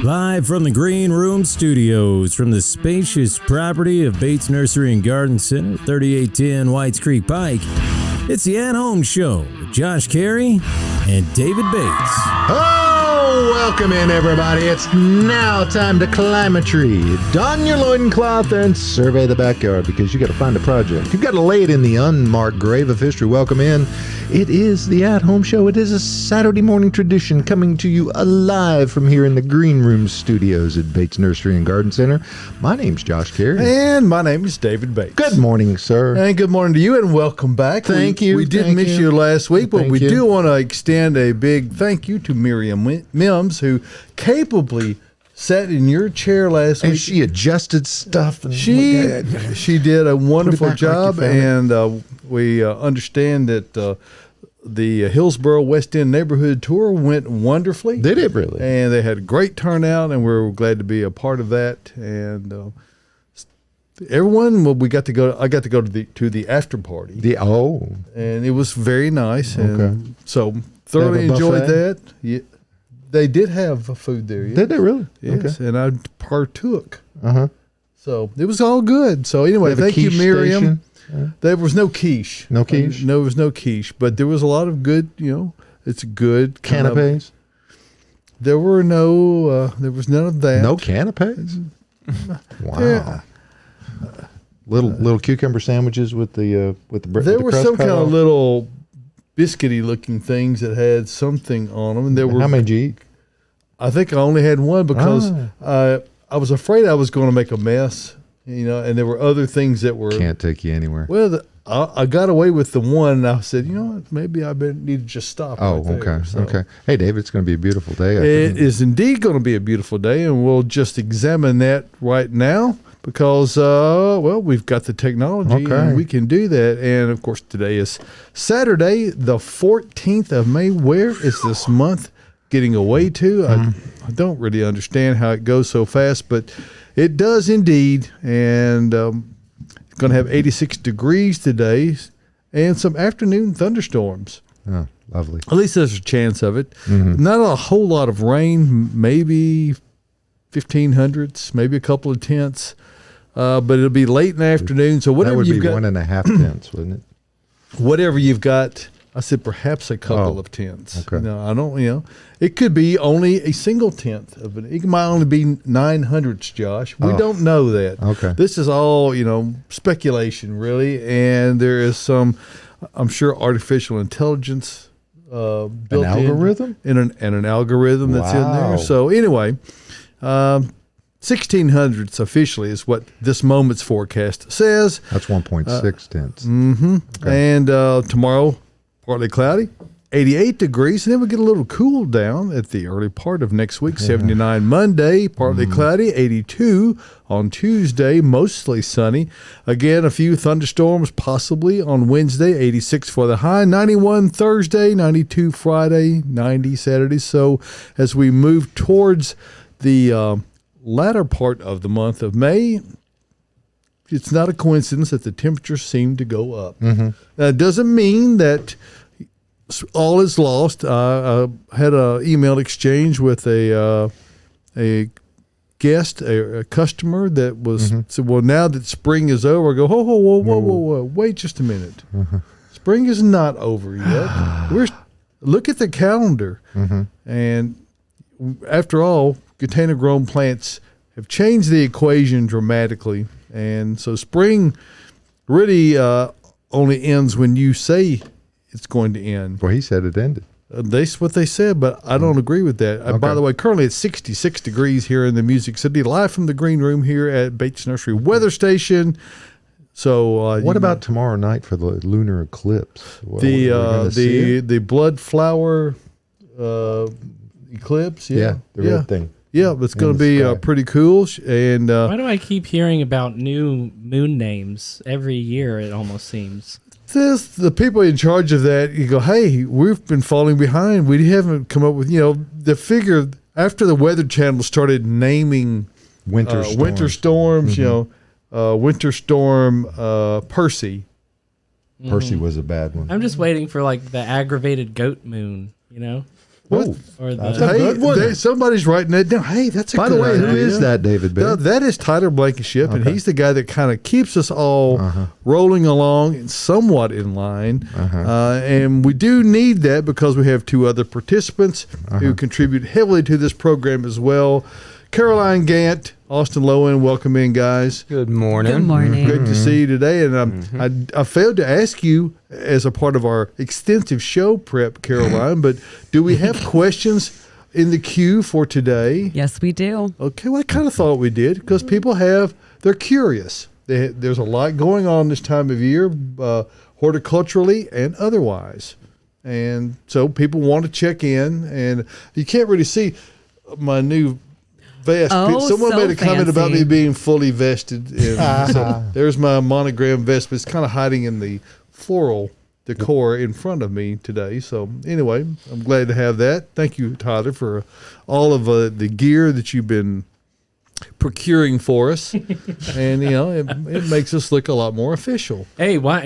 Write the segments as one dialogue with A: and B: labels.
A: Live from the Green Room Studios, from the spacious property of Bates Nursery and Garden Center, 3810 Whites Creek Pike, it's the At Home Show with Josh Carey and David Bates.
B: Oh, welcome in, everybody. It's now time to climb a tree, don your loincloth, and survey the backyard, because you got to find a project. You've got to lay it in the unmarked grave of history. Welcome in. It is the At Home Show. It is a Saturday morning tradition coming to you alive from here in the Green Room Studios at Bates Nursery and Garden Center. My name's Josh Carey.
C: And my name is David Bates.
B: Good morning, sir.
C: And good morning to you, and welcome back.
B: Thank you.
C: We did miss you last week, but we do want to extend a big thank you to Miriam Mims, who capably sat in your chair last week.
B: And she adjusted stuff. And
C: she did a wonderful job, and we understand that the Hillsboro West End neighborhood tour went wonderfully.
B: Did it really?
C: And they had a great turnout, and we're glad to be a part of that. And everyone, I got to go to the after party. And it was very nice, and so thoroughly enjoyed that. Yeah, they did have food there. Yes.
B: Did they really?
C: Yes,
B: okay.
C: And I partook. So it was all good. So anyway, thank you, Miriam.
B: Station?
C: There was no quiche.
B: No quiche?
C: No, there was no quiche, but there was a lot of good, it's good.
B: Canapes?
C: There were there was none of that.
B: No canapes? Wow.
C: Yeah.
B: Little cucumber sandwiches with the bread.
C: There were some kind of little biscuity looking things that had something on them. And
B: how many did you eat?
C: I think I only had one because I was afraid I was going to make a mess. And there were other things that were...
B: Can't take you anywhere.
C: Well, I got away with the one, and I said, what, maybe I need to just stop.
B: Oh, right there. Okay. Hey, David, it's going to be a beautiful day.
C: It is indeed going to be a beautiful day, and we'll just examine that right now because, we've got the technology, and we can do that. And, of course, today is Saturday, the 14th of May. Where is this month getting away to? I don't really understand how it goes so fast, but... It does indeed, and it's going to have 86 degrees today and some afternoon thunderstorms.
B: Oh, lovely.
C: At least there's a chance of it. Not a whole lot of rain, maybe 1,500s, maybe a couple of tenths, but it'll be late in the afternoon. So whatever you've got.
B: That would be 1.5 tenths, wouldn't it?
C: Whatever you've got. I said perhaps a couple of tenths.
B: Okay.
C: No, I don't, it could be only a single tenth of it. It might only be 900ths, Josh. We don't know that.
B: Okay.
C: This is all, speculation, really. And there is some, I'm sure, artificial intelligence built
B: an algorithm?
C: And an algorithm that's in there. So anyway, 1600ths officially is what this moment's forecast says.
B: That's 1.6 tenths.
C: Okay. And tomorrow, partly cloudy, 88 degrees, and then we get a little cool down at the early part of next week. 79 Monday, partly cloudy, 82 on Tuesday, mostly sunny. Again, a few thunderstorms possibly on Wednesday, 86 for the high, 91 Thursday, 92 Friday, 90 Saturday. So as we move towards the latter part of the month of May, it's not a coincidence that the temperatures seem to go up. Now, it doesn't mean that all is lost. I had an email exchange with a guest, a customer that was said, well, now that spring is over, I go, whoa, wait just a minute. Spring is not over yet. Look at the calendar. And after all, container-grown plants have changed the equation dramatically. And so spring really only ends when you say it's going to end.
B: Well, he said it ended.
C: That's what they said, but I don't agree with that.
B: Okay.
C: By the way, currently it's 66 degrees here in the Music City, live from the Green Room here at Bates Nursery Weather Station. So,
B: what about tomorrow night for the lunar eclipse?
C: The blood flower eclipse?
B: Yeah, the red thing.
C: Yeah, it's going to be pretty cool. And
D: why do I keep hearing about new moon names every year? It almost seems.
C: The people in charge of that, you go, hey, we've been falling behind. We haven't come up with, the figure after the Weather Channel started naming winter storms, Winter Storm Percy.
B: Percy was a bad one.
D: I'm just waiting for like the aggravated goat moon,
B: Oh,
D: Or
B: that's
D: the,
B: a good one.
C: Somebody's writing that down. Hey, that's a
B: By
C: good
B: the way,
C: idea.
B: who is that, David Big?
C: That is Tyler Blankenship, and he's the guy that kind of keeps us all rolling along and somewhat in line. And we do need that because we have two other participants who contribute heavily to this program as well. Caroline Gant, Austin Lowen, welcome in, guys.
E: Good morning.
F: Good morning.
C: Great to see you today. And I failed to ask you as a part of our extensive show prep, Caroline, but do we have questions in the queue for today?
F: Yes, we do.
C: Okay, well, I kind of thought we did because people they're curious. There's a lot going on this time of year, horticulturally and otherwise. And so people want to check in, and you can't really see my new vest.
F: Oh,
C: Someone
F: so
C: made a comment about
F: fancy.
C: me being fully vested. And so there's my monogram vest, but it's kind of hiding in the floral decor in front of me today. So anyway, I'm glad to have that. Thank you, Tyler, for all of the gear that you've been procuring for us. And, it makes us look a lot more official.
D: hey, why?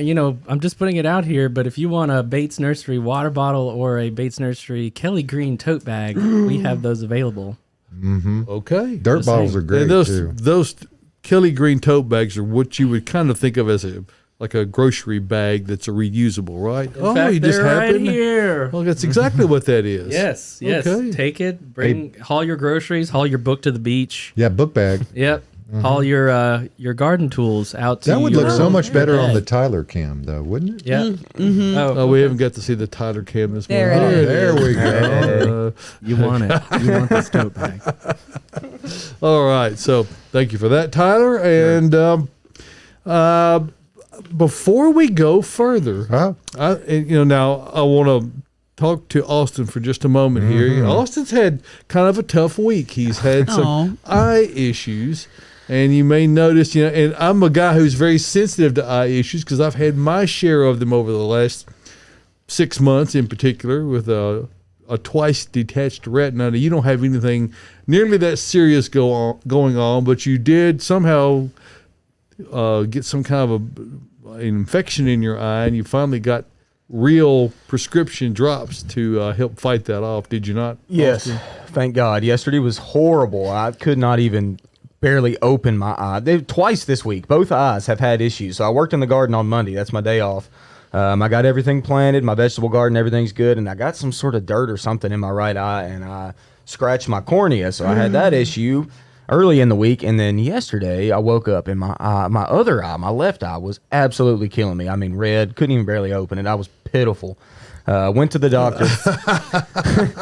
D: I'm just putting it out here, but if you want a Bates Nursery water bottle or a Bates Nursery Kelly Green tote bag, we have those available.
C: Okay.
B: Dirt bottles are great,
C: And
B: too.
C: those Kelly Green tote bags are what you would kind of think of as like a grocery bag that's a reusable, right?
D: In fact, they're right here.
C: Well, that's exactly what that is.
D: Yes.
C: Okay.
D: Take it. Haul your groceries. Haul your book to the beach.
B: Yeah, book bag.
D: Yep. Haul your garden tools out to.
B: That would look
D: your
B: so much better on
D: bag.
B: the Tyler cam, though, wouldn't it?
D: Yeah.
C: Oh, we haven't got to see the Tyler cam this
F: There
C: morning.
F: it is.
B: There we go.
D: You want it. You want this tote bag.
C: All right. So thank you for that, Tyler. And before we go further,
B: Huh?
C: now I want to talk to Austin for just a moment here. Austin's had kind of a tough week. He's had some eye issues. And you may notice, and I'm a guy who's very sensitive to eye issues because I've had my share of them over the last 6 months in particular with a twice detached retina. Now, you don't have anything nearly that serious going on, but you did somehow get some kind of an infection in your eye, and you finally got real prescription drops to help fight that off. Did you not?
E: Yes,
C: Austin?
E: thank God. Yesterday was horrible. I could not even barely open my eye. Twice this week, both eyes have had issues. So I worked in the garden on Monday. That's my day off. I got everything planted, my vegetable garden, everything's good, and I got some sort of dirt or something in my right eye, and I scratched my cornea. So I had that issue early in the week, and then yesterday I woke up and my other eye, my left eye, was absolutely killing me. I mean, red, couldn't even barely open it. I was pitiful. Went to the doctor.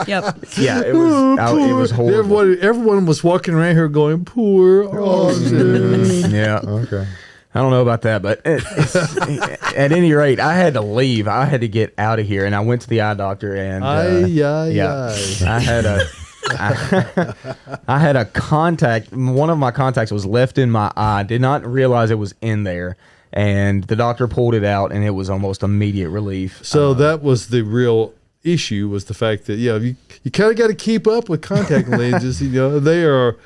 F: Yep.
E: Yeah, it was horrible.
C: Everyone was walking around here going, "Poor Austin."
E: Yeah.
B: Okay.
E: I don't know about that, but at any rate, I had to leave. I had to get out of here, and I went to the eye doctor, and I had a contact. One of my contacts was left in my eye. Did not realize it was in there, and the doctor pulled it out, and it was almost immediate relief.
C: So that was the real issue, was the fact that you kind of got to keep up with contact lenses. They are.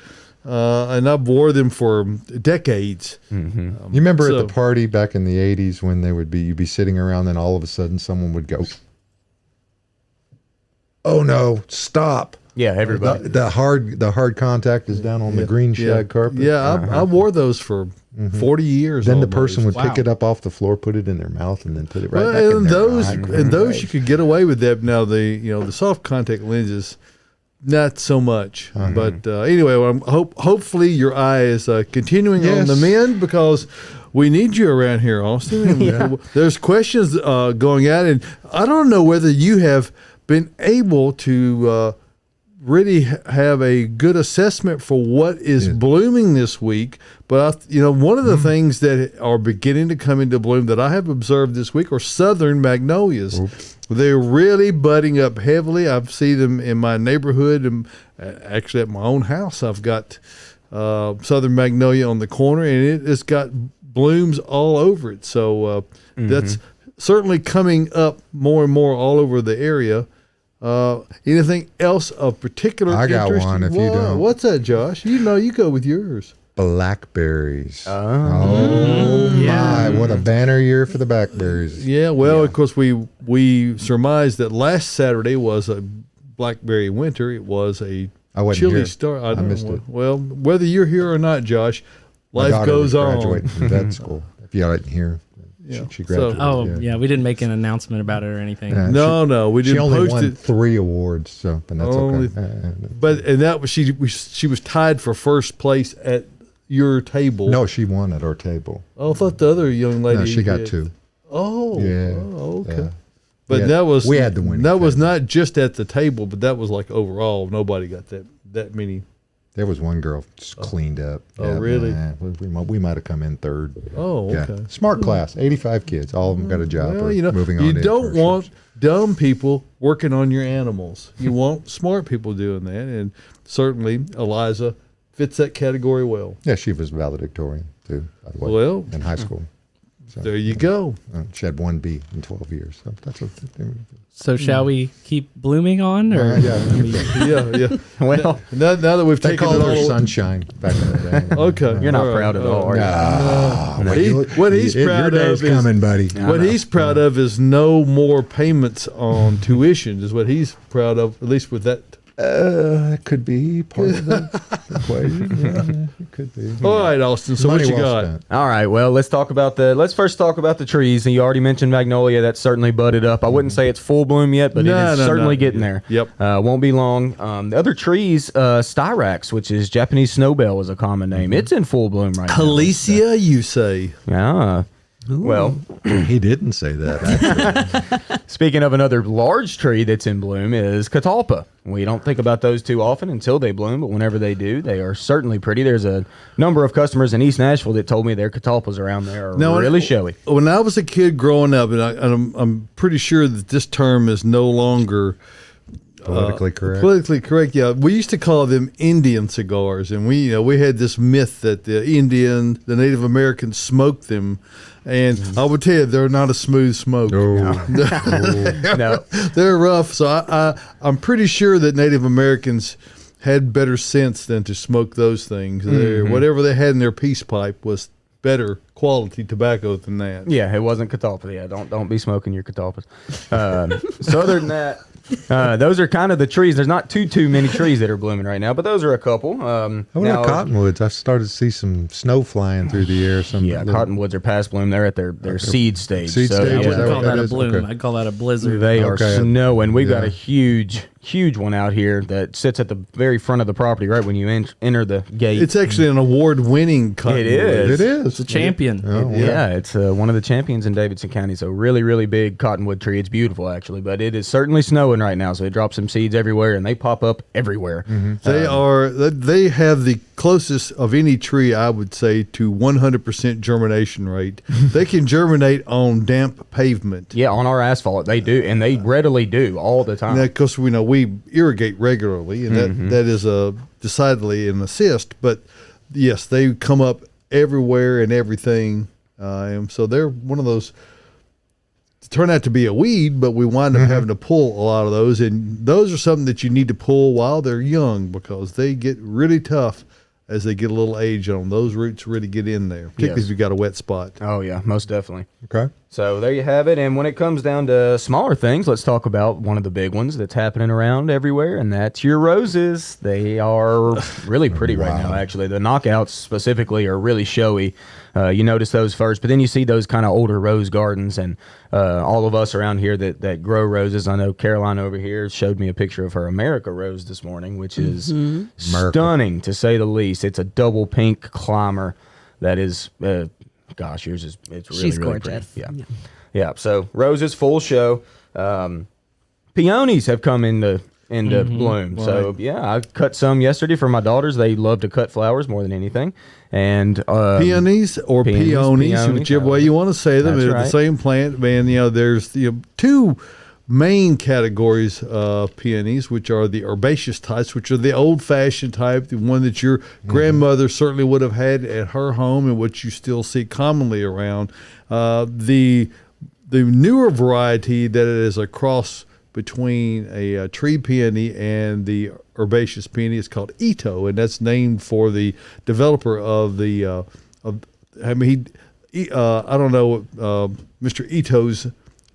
C: And I've wore them for decades.
B: You remember at the party back in the 80s when you'd be sitting around and all of a sudden someone would go, "Oh no, stop."
E: Yeah, everybody.
B: The hard contact is down on the green shag carpet.
C: Yeah, I wore those for 40 years.
B: Then the
C: almost.
B: person would pick it up off the floor, put it in their mouth, and then put it right back in their eye.
C: And those you could get away with that. Now the soft contact lenses, not so much. But anyway, hopefully your eye is continuing on the mend, because we need you around here, Austin. And there's questions going out, and I don't know whether you have been able to really have a good assessment for what is blooming this week. But one of the things that are beginning to come into bloom that I have observed this week are southern magnolias. They're really budding up heavily. I've seen them in my neighborhood, and actually at my own house I've got southern magnolia on the corner, and it's got blooms all over it. So that's certainly coming up more and more all over the area. Anything else of particular
B: I got
C: interest?
B: one, if you don't.
C: What's that, Josh? You go with yours.
B: Blackberries. Oh my, what a banner year for the blackberries.
C: Yeah, well, of course, we surmised that last Saturday was a blackberry winter. It was a
B: I wasn't
C: chilly
B: here.
C: start.
B: I missed it.
C: Well, whether you're here or not, Josh,
B: My
C: life
B: daughter
C: goes
B: was
C: on.
B: graduating from vet school. If you didn't hear,
C: Yeah.
B: she
C: So-
B: graduated.
D: Oh, yeah. We didn't make an announcement about it or anything.
B: Yeah.
C: No, we
B: She
C: didn't
B: only
C: post
B: won
C: it.
B: 3 awards, so but that's
C: Only-
B: okay.
C: But and that was she was tied for first place at your table.
B: No, she won at our table.
C: Oh, I thought the other young lady.
B: No, she got
C: did.
B: 2.
C: Oh,
B: Yeah.
C: oh, okay.
B: Yeah.
C: But
B: We had-
C: that was
B: we had the winning
C: That was
B: table.
C: not just at the table, but that was like overall. Nobody got that many.
B: There was one girl just cleaned up.
C: Oh, really?
B: We might have come in 3rd.
C: Oh,
B: Yeah.
C: okay.
B: Smart class, 85 kids. All of them got a job.
C: Well,
B: or moving on.
C: you
B: to
C: don't
B: internships.
C: want dumb people working on your animals. You want smart people doing that, and certainly Eliza fits that category well.
B: Yeah, she was valedictorian too. By the way,
C: Well,
B: in high school. So,
C: there you go.
B: she had 1 B in 12 years. So that's a.
D: So shall we keep blooming on? Or
B: Yeah.
C: Yeah.
E: Well,
C: Now that we've
B: They
C: taken
B: called
C: it
B: her
C: all,
B: Sunshine back in the day.
C: Okay,
E: you're not
C: all right,
E: proud at
C: all
E: all, are you?
C: What he's
B: Your
C: proud
B: day's
C: of is
B: coming, buddy.
C: what he's proud of is no more payments on tuition. Is what he's proud of, at least with that.
B: It could be part of the equation. Yeah, it could be.
C: All right, Austin. So
B: Money
C: what you
B: well
C: got?
B: spent.
E: All right. Well, let's first talk about the trees. And you already mentioned magnolia. That's certainly budded up. I wouldn't say it's full bloom yet, but it is certainly getting there.
C: Yep.
E: Won't be long. The other trees, Styrax, which is Japanese snowbell, is a common name. It's in full bloom right now.
C: Calicia, you say?
E: Yeah. Well,
B: He didn't say that. Actually.
E: speaking of another large tree that's in bloom is catalpa. We don't think about those too often until they bloom, but whenever they do, they are certainly pretty. There's a number of customers in East Nashville that told me their catalpas around there are
C: Now,
E: really showy.
C: When I was a kid growing up, and I'm pretty sure that this term is no longer
B: Politically correct.
C: politically correct. Yeah, we used to call them Indian cigars, and we had this myth that the Native Americans smoked them, and I would tell you they're not a smooth smoke.
E: No.
C: They're rough. So I'm pretty sure that Native Americans had better sense than to smoke those things. Whatever they had in their peace pipe was better quality tobacco than that.
E: Yeah, it wasn't catalpa. Yeah, don't be smoking your catalpas. So other than that, those are kind of the trees. There's not too many trees that are blooming right now, but those are a couple.
B: How about cottonwoods? I started to see some snow flying through the air. Some
E: Yeah,
B: little-
E: cottonwoods are past bloom. They're at their seed stage.
B: Seed
E: so,
B: stage,
D: I
B: is
E: yeah,
B: that
D: wouldn't call
B: what
D: that
B: that
D: a
B: is?
D: bloom.
B: Okay.
D: I'd call that a blizzard.
E: they are
B: Okay.
E: snowing. We've got
B: Yeah.
E: a huge one out here that sits at the very front of the property, right when you enter the gate.
C: It's actually an award-winning cottonwood.
E: is.
B: It is.
D: It's a champion.
B: Oh,
E: Yeah, it's one of the champions in Davidson County. So really big cottonwood tree. It's beautiful actually, but it is certainly snowing right now. So it drops some seeds everywhere, and they pop up everywhere.
C: They have the closest of any tree, I would say, to 100% germination rate. They can germinate on damp pavement.
E: Yeah, on our asphalt they do, and they readily do all the time.
C: Because we irrigate regularly, and that is decidedly an assist. But yes, they come up everywhere and everything, and so they're one of those. Turn out to be a weed, but we wind up having to pull a lot of those, and those are something that you need to pull while they're young because they get really tough as they get a little age on them. Those roots really get in there, particularly
E: Yes.
C: if you've got a wet spot.
E: Oh yeah, most definitely.
B: Okay.
E: So there you have it. And when it comes down to smaller things, let's talk about one of the big ones that's happening around everywhere, and that's your roses. They are really pretty right now, actually. The knockouts specifically are really showy. You notice those first, but then you see those kind of older rose gardens, and all of us around here that grow roses. I know Caroline over here showed me a picture of her America rose this morning, which is stunning to say the least. It's a double pink climber that is... gosh, yours is it's really,
F: She's
E: really
F: gorgeous.
E: pretty. Yeah. So roses full show. Peonies have come into bloom. So yeah, I cut some yesterday for my daughters. They love to cut flowers more than anything. And
C: Peonies or peonies, whichever way you want to say them.
E: That's
C: They're
E: right.
C: the same plant, man. There's two main categories of peonies, which are the herbaceous types, which are the old-fashioned type, the one that your grandmother certainly would have had at her home and what you still see commonly around. The newer variety that is a cross between a tree peony and the herbaceous peony is called Ito, and that's named for the developer of the. I don't know what Mr. Ito's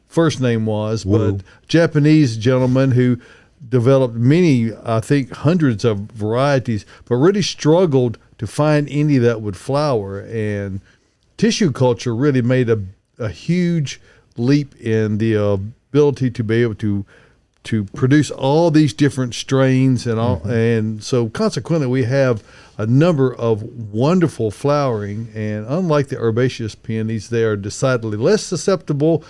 C: first name was, but Japanese gentleman who developed many, I think hundreds of varieties, but really struggled to find any that would flower. And tissue culture really made a huge leap in the ability to be able to produce all these different strains and all, and so consequently we have a number of wonderful flowering. And unlike the herbaceous peonies, they are decidedly less susceptible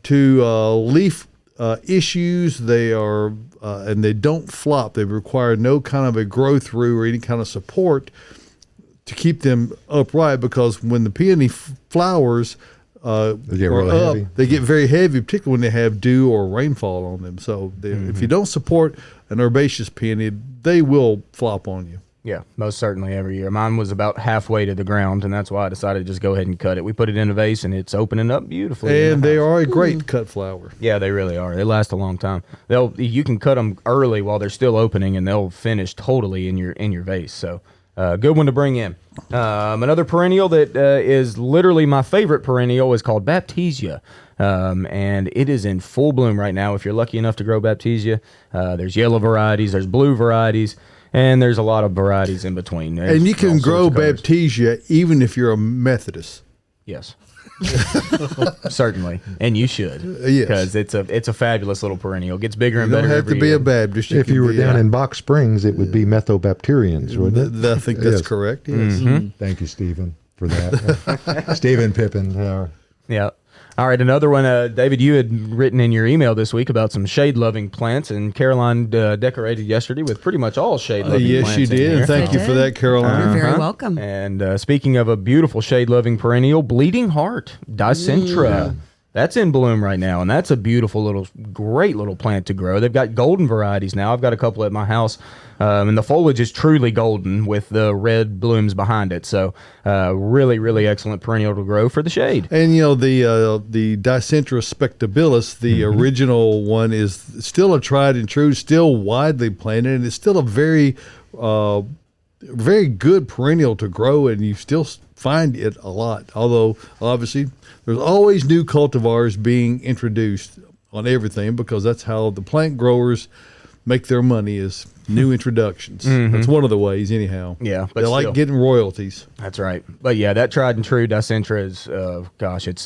C: to leaf issues. They are and they don't flop. They require no kind of a grow through or any kind of support to keep them upright, because when the peony flowers
B: They get really heavy.
C: they get very heavy, particularly when they have dew or rainfall on them. So if you don't support an herbaceous peony, they will flop on you.
E: Yeah, most certainly every year. Mine was about halfway to the ground, and that's why I decided to just go ahead and cut it. We put it in a vase, and it's opening up beautifully.
C: And they are a great cut flower.
E: Yeah, they really are. They last a long time. You can cut them early while they're still opening, and they'll finish totally in your vase. So, good one to bring in. Another perennial that is literally my favorite perennial is called Baptisia. And it is in full bloom right now. If you're lucky enough to grow Baptisia, there's yellow varieties, there's blue varieties, and there's a lot of varieties in between. There's
C: And you
E: all
C: can
E: sorts
C: grow
E: of colors.
C: Baptisia even if you're a Methodist.
E: Yes. Certainly, and you should,
C: Yes.
E: because it's a fabulous little perennial. It gets bigger
C: You
E: and
C: don't
E: better
C: have to
E: every
C: be
E: year.
C: a Baptist.
B: If
C: can
B: you were
C: be
B: down
C: a-
B: in Box Springs, it would be Methobapterians, wouldn't it?
C: I think that's
B: Yes.
C: correct. Yes.
B: Thank you, Stephen, for that. Stephen Pippin.
E: Yeah. All right, another one. David, you had written in your email this week about some shade-loving plants, and Caroline decorated yesterday with pretty much all shade-loving
C: Yes,
E: plants
C: she
E: in
C: did.
E: here.
C: And thank
F: I
C: you for
F: did.
C: that, Caroline.
F: You're very
E: Uh-huh.
F: welcome.
E: And speaking of a beautiful shade-loving perennial, Bleeding Heart, Dicentra. That's in bloom right now, and that's a beautiful great little plant to grow. They've got golden varieties now. I've got a couple at my house, and the foliage is truly golden with the red blooms behind it. So really, really excellent perennial to grow for the shade.
C: And you know the Dicentra spectabilis, the original one, is still a tried and true, still widely planted, and it's still a very, very good perennial to grow, and you still find it a lot. Although obviously there's always new cultivars being introduced on everything, because that's how the plant growers make their money, is new introductions. That's one of the ways, anyhow.
E: Yeah, but
C: they like
E: still.
C: getting royalties.
E: That's right. But yeah, that tried and true Dicentra is,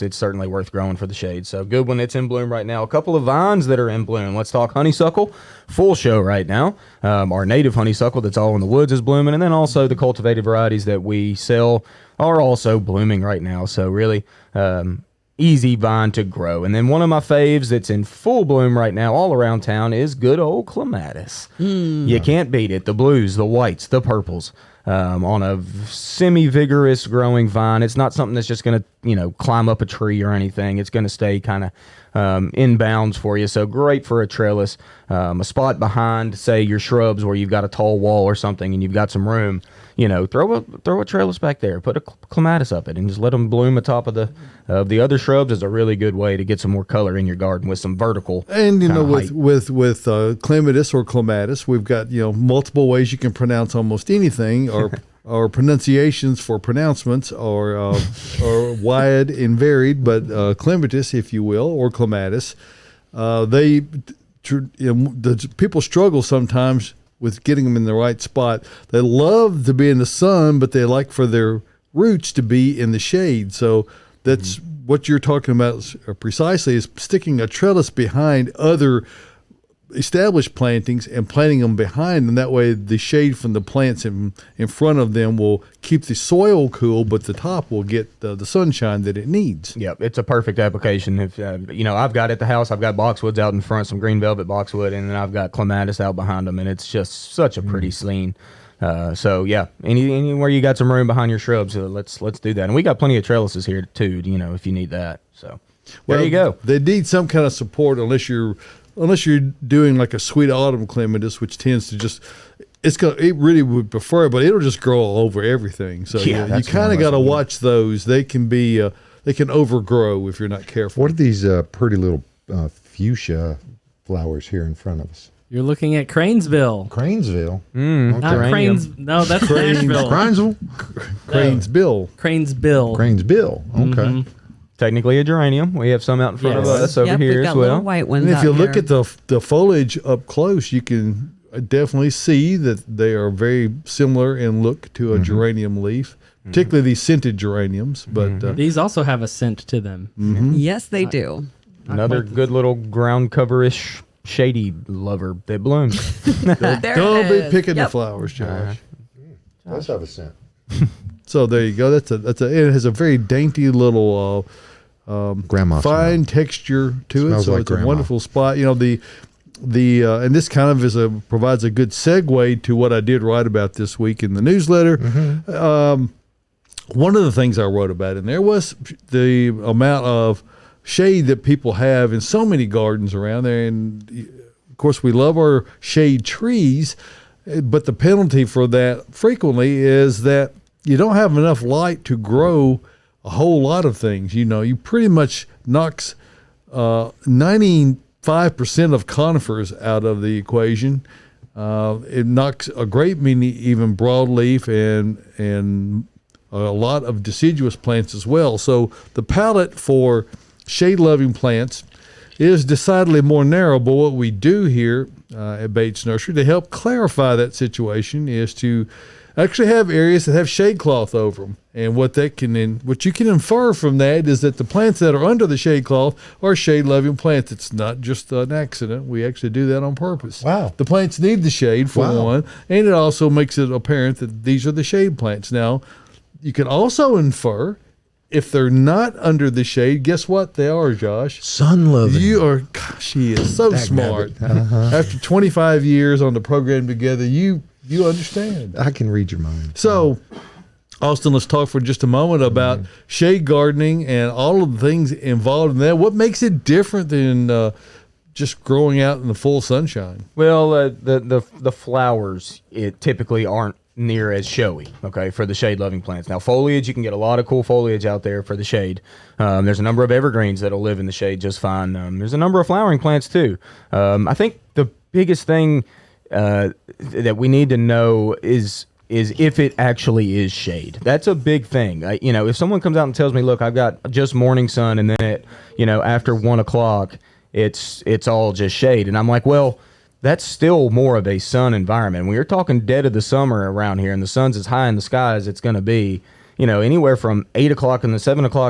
E: it's certainly worth growing for the shade. So good one. It's in bloom right now. A couple of vines that are in bloom. Let's talk honeysuckle. Full show right now. Our native honeysuckle that's all in the woods is blooming. And then also the cultivated varieties that we sell are also blooming right now. So really, easy vine to grow. And then one of my faves that's in full bloom right now all around town is good old clematis. You can't beat it. The blues, the whites, the purples. On a semi-vigorous growing vine. It's not something that's just going to, climb up a tree or anything. It's going to stay kind of in bounds for you. So great for a trellis. A spot behind, say, your shrubs where you've got a tall wall or something and you've got some room. Throw a trellis back there. Put a clematis up it and just let them bloom atop of the other shrubs is a really good way to get some more color in your garden with some vertical.
C: And
E: kinda height.
C: with clematis or clematis, we've got multiple ways you can pronounce almost anything, or pronunciations for pronouncements are wide and varied. But clematis, if you will, or clematis, the people struggle sometimes with getting them in the right spot. They love to be in the sun, but they like for their roots to be in the shade. So that's what you're talking about precisely, is sticking a trellis behind other established plantings and planting them behind, and that way the shade from the plants in front of them will keep the soil cool, but the top will get the sunshine that it needs.
E: Yep, it's a perfect application. If I've got at the house, I've got boxwoods out in front, some green velvet boxwood, and then I've got clematis out behind them, and it's just such a pretty scene. So yeah, anywhere you got some room behind your shrubs, let's do that. And we got plenty of trellises here too, if you need that. So there you go.
C: They need some kind of support unless you're doing like a sweet autumn clematis, which tends to it really would prefer, but it'll just grow all over everything. So
E: Yeah,
C: you
B: that's
C: kind of
B: more
C: got to
B: like-
C: watch those. They can be they can overgrow if you're not careful.
B: What are these pretty little fuchsia flowers here in front of us?
D: You're looking at Cranesville.
B: Cranesville.
D: Not
E: Geranium.
D: Cranes. No, that's Nashville.
B: Cranesville?
C: Crane's bill.
D: Cranesville.
B: Cranesville. Okay.
E: technically a geranium. We have some out in front of
D: Yes.
E: us over
F: Yep,
E: here
F: we've got
E: as well.
F: little white ones.
C: And if
F: out
C: you look
F: here.
C: at the foliage up close, you can definitely see that they are very similar in look to a geranium leaf, particularly these scented geraniums. But
D: These also have a scent to them.
F: Yes, they do.
E: Another good little ground cover-ish shady lover that blooms.
F: There
C: don't
F: it
C: be
F: is.
C: picking the
F: Yep.
C: flowers, Josh.
B: Let's have a scent.
C: So there you go. It has a very dainty little
B: Grandma
C: fine texture to it.
B: Smells
C: So
B: like
C: it's
B: grandma.
C: a wonderful spot. You know, the and this kind of provides a good segue to what I did write about this week in the newsletter. One of the things I wrote about in there was the amount of shade that people have in so many gardens around there. And of course, we love our shade trees, but the penalty for that frequently is that you don't have enough light to grow a whole lot of things. You know, you pretty much knocks 95% of conifers out of the equation. It knocks a great many even broadleaf and a lot of deciduous plants as well. So the palette for shade-loving plants is decidedly more narrow. But what we do here at Bates Nursery to help clarify that situation is to actually have areas that have shade cloth over them. And what you can infer from that is that the plants that are under the shade cloth are shade-loving plants. It's not just an accident. We actually do that on purpose.
B: Wow.
C: The plants need the shade for
B: Wow.
C: one, and it also makes it apparent that these are the shade plants. Now, you can also infer if they're not under the shade, guess what they are, Josh?
B: Sun loving.
C: You are, gosh, she is so smart. After 25 years on the program together, you understand.
B: I can read your mind.
C: So, Austin, let's talk for just a moment about shade gardening and all of the things involved in that. What makes it different than just growing out in the full sunshine?
E: Well, the flowers typically aren't near as showy, okay, for the shade-loving plants. Now, foliage, you can get a lot of cool foliage out there for the shade. There's a number of evergreens that'll live in the shade just fine. There's a number of flowering plants, too. I think the biggest thing that we need to know is if it actually is shade. That's a big thing. If someone comes out and tells me, look, I've got just morning sun, and then after 1 o'clock, it's all just shade. And I'm like, well, that's still more of a sun environment. When you're talking dead of the summer around here and the sun's as high in the sky as it's going to be, anywhere from 7 o'clock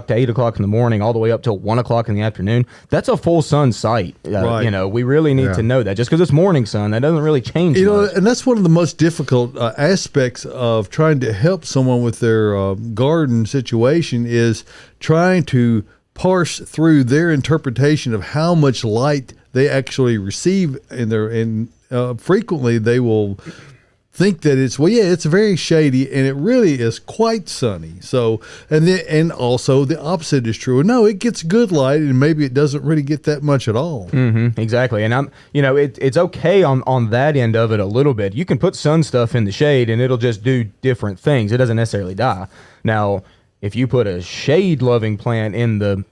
E: to 8 o'clock in the morning, all the way up till 1 o'clock in the afternoon, that's a full sun site.
C: Right.
E: We really need to know that. Just because it's morning sun, that doesn't really change much.
C: And that's one of the most difficult aspects of trying to help someone with their garden situation is trying to parse through their interpretation of how much light they actually receive and frequently they will think that it's very shady, and it really is quite sunny. So, and also the opposite is true. No, it gets good light, and maybe it doesn't really get that much at all.
E: Exactly. And it's okay on that end of it a little bit. You can put sun stuff in the shade and it'll just do different things. It doesn't necessarily die. Now, if you put a shade-loving plant in the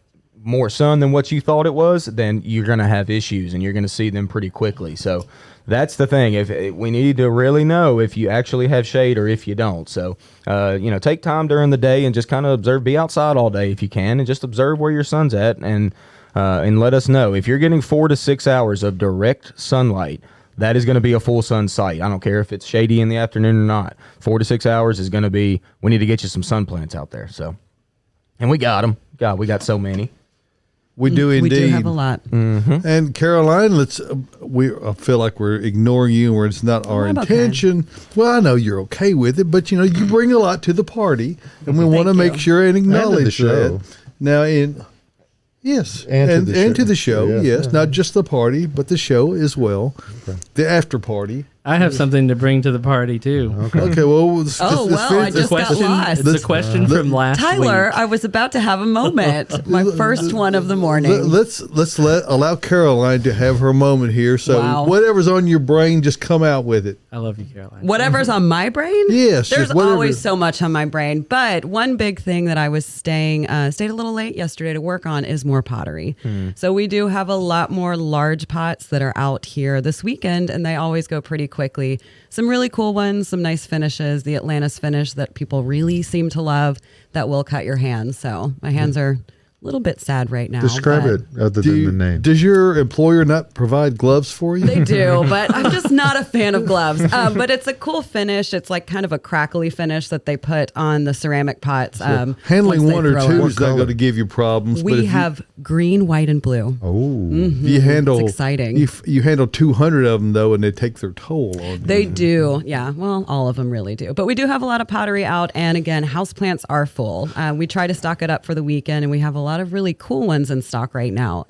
E: more sun than what you thought it was, then you're going to have issues and you're going to see them pretty quickly. So that's the thing. If we need to really know if you actually have shade or if you don't. So, take time during the day and just kind of observe, be outside all day if you can, and just observe where your sun's at and let us know. If you're getting 4 to 6 hours of direct sunlight, that is going to be a full sun site. I don't care if it's shady in the afternoon or not. 4 to 6 hours is going to be, we need to get you some sun plants out there. So, and we got them. God, we got so many.
C: We do indeed.
F: We do have a lot.
C: And Caroline, I feel like we're ignoring you, or it's not our
F: I'm okay.
C: intention. Well, I know you're okay with it, but you bring a lot to the party, and we want to
F: Thank
C: make
F: you.
C: sure and acknowledge
B: show.
C: that. Now, yes,
B: And to the show. Yeah.
C: yes, not just the party, but the show as well, the after party.
D: I have something to bring to the party too.
C: Okay, well, let's
F: Oh,
C: let's
F: well,
C: finish
F: I
C: this
F: just got
C: question.
F: lost.
D: It's a question from last
F: Tyler,
D: week.
F: I was about to have a moment. My first one of the morning.
C: Let's allow Caroline to have her moment here. So
F: Wow.
C: whatever's on your brain, just come out with it.
D: I love you, Caroline.
F: Whatever's on my brain?
C: Yes,
F: There's
C: just whatever.
F: always so much on my brain. But one big thing that I was stayed a little late yesterday to work on is more pottery. So we do have a lot more large pots that are out here this weekend, and they always go pretty quickly. Some really cool ones, some nice finishes, the Atlantis finish that people really seem to love that will cut your hands. So my hands are little bit sad right now.
B: Describe
F: but
B: it other than the name.
C: Does your employer not provide gloves for you?
F: They do, but I'm just not a fan of gloves. But it's a cool finish. It's like kind of a crackly finish that they put on the ceramic pots.
C: Handling
F: once they
C: one or
F: throw
C: two
F: it.
C: is not going to give you problems. but
F: We
C: if
F: have green, white, and blue.
B: Oh,
C: you handle
F: It's exciting.
C: You handle 200 of them though, and they take their toll on you.
F: They do. Yeah. Well, all of them really do. But we do have a lot of pottery out. And again, houseplants are full. We try to stock it up for the weekend, and we have a lot of really cool ones in stock right now.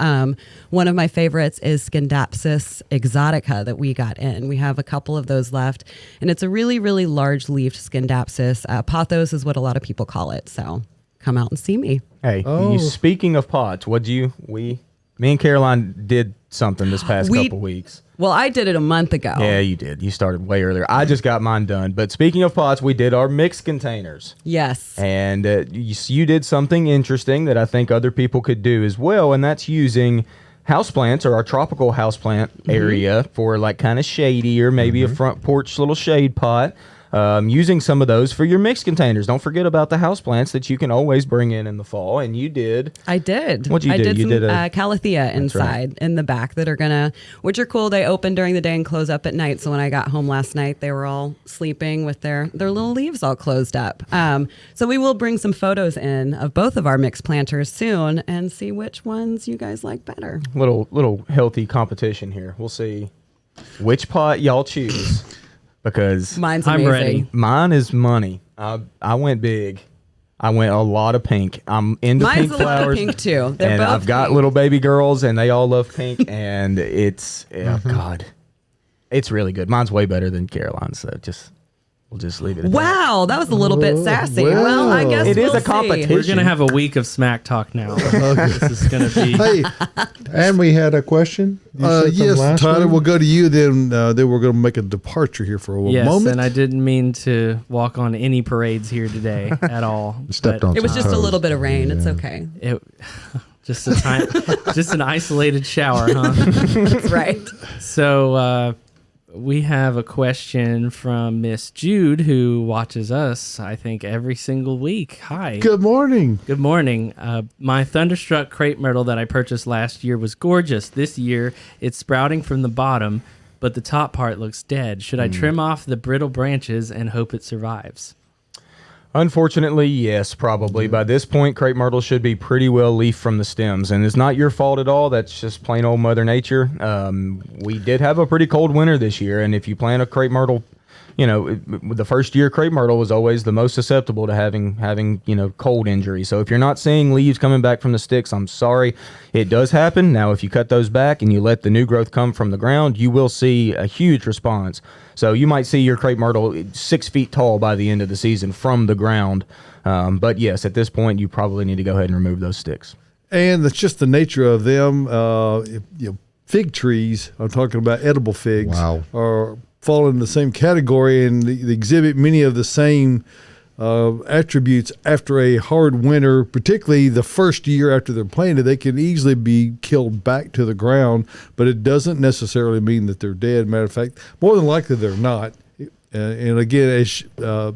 F: One of my favorites is Scindapsus exotica that we got in. We have a couple of those left, and it's a really, really large leafed Scindapsus. Pothos is what a lot of people call it. So come out and see me.
E: Hey,
C: Oh.
E: speaking of pots, me and Caroline did something this past
F: We-
E: couple weeks.
F: Well, I did it a month ago.
E: Yeah, you did. You started way earlier. I just got mine done. But speaking of pots, we did our mixed containers.
F: Yes.
E: And you did something interesting that I think other people could do as well, and that's using houseplants or our tropical houseplant area for like kind of shady or maybe a front porch little shade pot. Using some of those for your mixed containers. Don't forget about the houseplants that you can always bring in the fall. And you did.
F: I did.
E: What'd you
F: I
E: do?
F: did
E: You
F: some
E: did a-
F: calathea inside in the back that are which are cool. They open during the day and close up at night. So when I got home last night, they were all sleeping with their little leaves all closed up. So we will bring some photos in of both of our mixed planters soon and see which ones you guys like better.
E: Little healthy competition here. We'll see which pot y'all choose. Because
F: Mine's
D: I'm
F: amazing.
D: ready.
E: mine is money. I went big. I went a lot of pink. I'm into
F: Mine's
E: pink
F: a lot of
E: flowers.
F: pink too. They're
E: and
F: both
E: I've got
F: pink.
E: little baby girls, and they all love pink. And it's God, it's really good. Mine's way better than Caroline's. So we'll just leave it. At that.
F: Wow, that was a little bit sassy.
C: Well,
F: Well, I guess
E: It is
F: we'll
E: a competition.
D: We're gonna have a week of smack talk now. This is gonna be.
C: Hey,
B: and we had a question. You said from
C: yes,
B: last
C: Tyler,
B: week?
C: we'll go to you. Then we're going to make a departure here for a
D: Yes,
C: moment.
D: and I didn't mean to walk on any parades here today at all.
B: Stepped
D: but
B: on
F: It was
B: some
F: just a
B: toes.
F: little bit of rain. It's okay.
D: It, just a time, just an isolated shower, huh?
F: That's right.
D: So we have a question from Miss Jude, who watches us, I think, every single week. Hi.
C: Good morning.
D: Good morning. My Thunderstruck crepe myrtle that I purchased last year was gorgeous. This year, it's sprouting from the bottom, but the top part looks dead. Should I trim off the brittle branches and hope it survives?
E: Unfortunately, yes, probably. By this point, crepe myrtle should be pretty well leaf from the stems, and it's not your fault at all. That's just plain old Mother Nature. We did have a pretty cold winter this year, and if you plant a crepe myrtle, the first year crepe myrtle was always the most susceptible to having cold injury. So if you're not seeing leaves coming back from the sticks, I'm sorry, it does happen. Now, if you cut those back and you let the new growth come from the ground, you will see a huge response. So you might see your crepe myrtle 6 feet tall by the end of the season from the ground. But yes, at this point, you probably need to go ahead and remove those sticks.
C: And that's just the nature of them. Fig trees, I'm talking about edible figs,
B: Wow.
C: are fall in the same category and they exhibit many of the same attributes after a hard winter, particularly the first year after they're planted. They can easily be killed back to the ground, but it doesn't necessarily mean that they're dead. Matter of fact, more than likely they're not. And again, as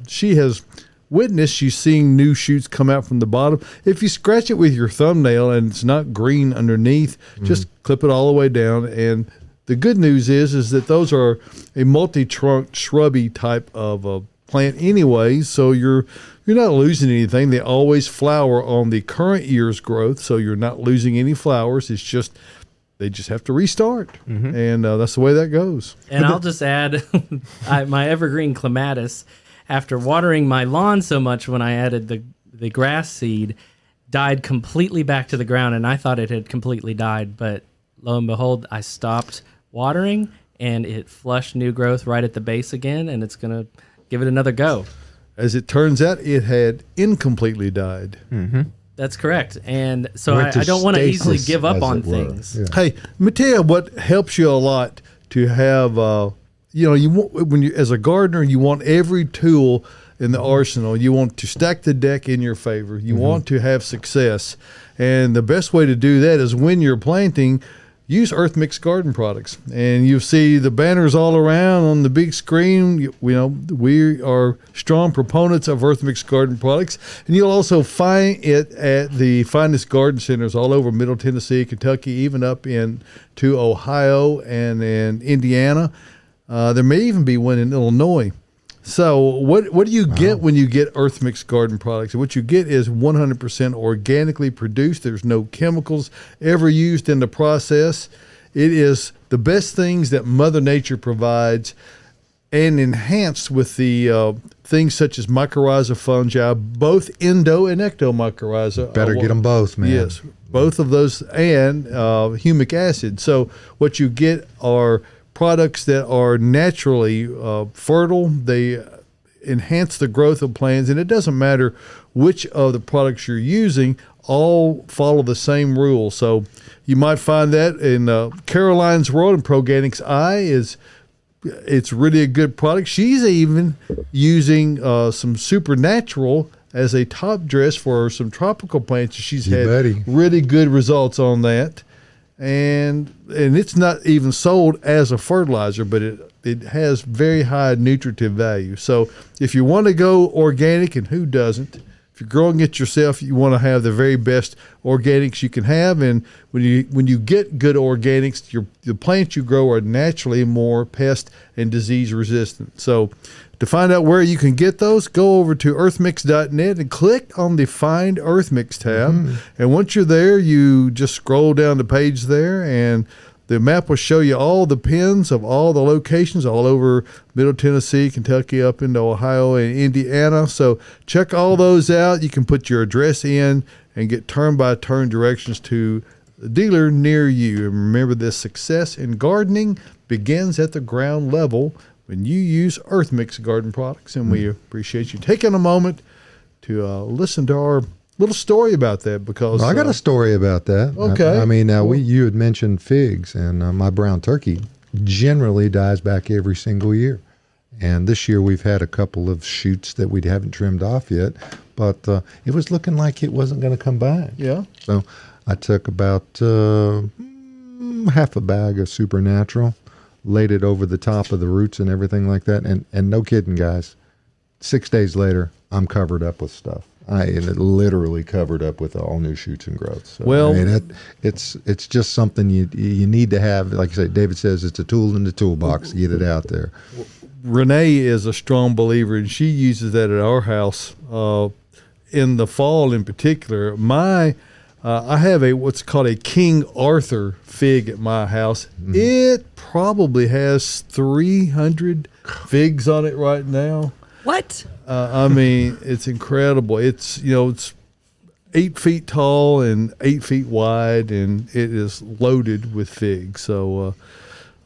C: she has witnessed, she's seeing new shoots come out from the bottom. If you scratch it with your thumbnail and it's not green underneath, just clip it all the way down. And the good news is that those are a multi-trunk shrubby type of plant anyways, so you're not losing anything. They always flower on the current year's growth, so you're not losing any flowers. It's just they just have to restart, and that's the way that goes.
D: And I'll just add my evergreen clematis, after watering my lawn so much when I added the grass seed, died completely back to the ground, and I thought it had completely died, but lo and behold, I stopped watering, and it flushed new growth right at the base again, and it's going to give it another go.
C: As it turns out, it had incompletely died.
D: That's correct. And so
B: Went to
D: I don't want to easily
B: stasis,
D: give up
B: as
D: on
B: it were.
D: things.
B: Yeah.
C: Hey, let me tell you what helps you a lot to have. You want when you as a gardener, you want every tool in the arsenal. You want to stack the deck in your favor. You want to have success, and the best way to do that is when you're planting. use Earth Mix Garden products. And you'll see the banners all around on the big screen. We are strong proponents of Earth Mix Garden products. And you'll also find it at the finest garden centers all over Middle Tennessee, Kentucky, even up into Ohio and in Indiana. There may even be one in Illinois. So what do you get when you get Earth Mix Garden products? What you get is 100% organically produced. There's no chemicals ever used in the process. It is the best things that Mother Nature provides, and enhanced with the things such as mycorrhiza fungi, both endo and ectomycorrhiza.
B: Better get them both, man.
C: Yes, both of those, and humic acid. So what you get are products that are naturally fertile. They enhance the growth of plants, and it doesn't matter which of the products you're using, all follow the same rules. So you might find that in Caroline's World and Proganics it's really a good product. She's even using some Supernatural as a top dress for some tropical plants. She's had really good results on that. And it's not even sold as a fertilizer, but it has very high nutritive value. So if you want to go organic, and who doesn't, if you're growing it yourself, you want to have the very best organics you can have. And when you get good organics, the plants you grow are naturally more pest and disease resistant. So to find out where you can get those, go over to earthmix.net and click on the Find Earthmix tab. And once you're there, you just scroll down the page there, and the map will show you all the pins of all the locations all over Middle Tennessee, Kentucky, up into Ohio and Indiana. So check all those out. You can put your address in and get turn-by-turn directions to the dealer near you. And remember, this success in gardening begins at the ground level when you use Earth Mix Garden products. And we appreciate you taking a moment to listen to our little story about that, because
B: I got a story about that.
C: Okay.
B: I mean, you had mentioned figs, and my brown turkey generally dies back every single year. And this year we've had a couple of shoots that we haven't trimmed off yet, but it was looking like it wasn't going to come back.
C: Yeah.
B: So I took about half a bag of Supernatural, laid it over the top of the roots and everything like that. And no kidding, guys, 6 days later, I'm covered up with stuff. And it literally covered up with all new shoots and growths. So,
C: well,
B: I mean, it's just something you need to have. Like I say, David says, it's a tool in the toolbox to get it out there.
C: Renee is a strong believer, and she uses that at our house in the fall in particular. I have what's called a King Arthur fig at my house. It probably has 300 figs on it right now.
F: What?
C: I mean, it's incredible. It's 8 feet tall and 8 feet wide, and it is loaded with figs. So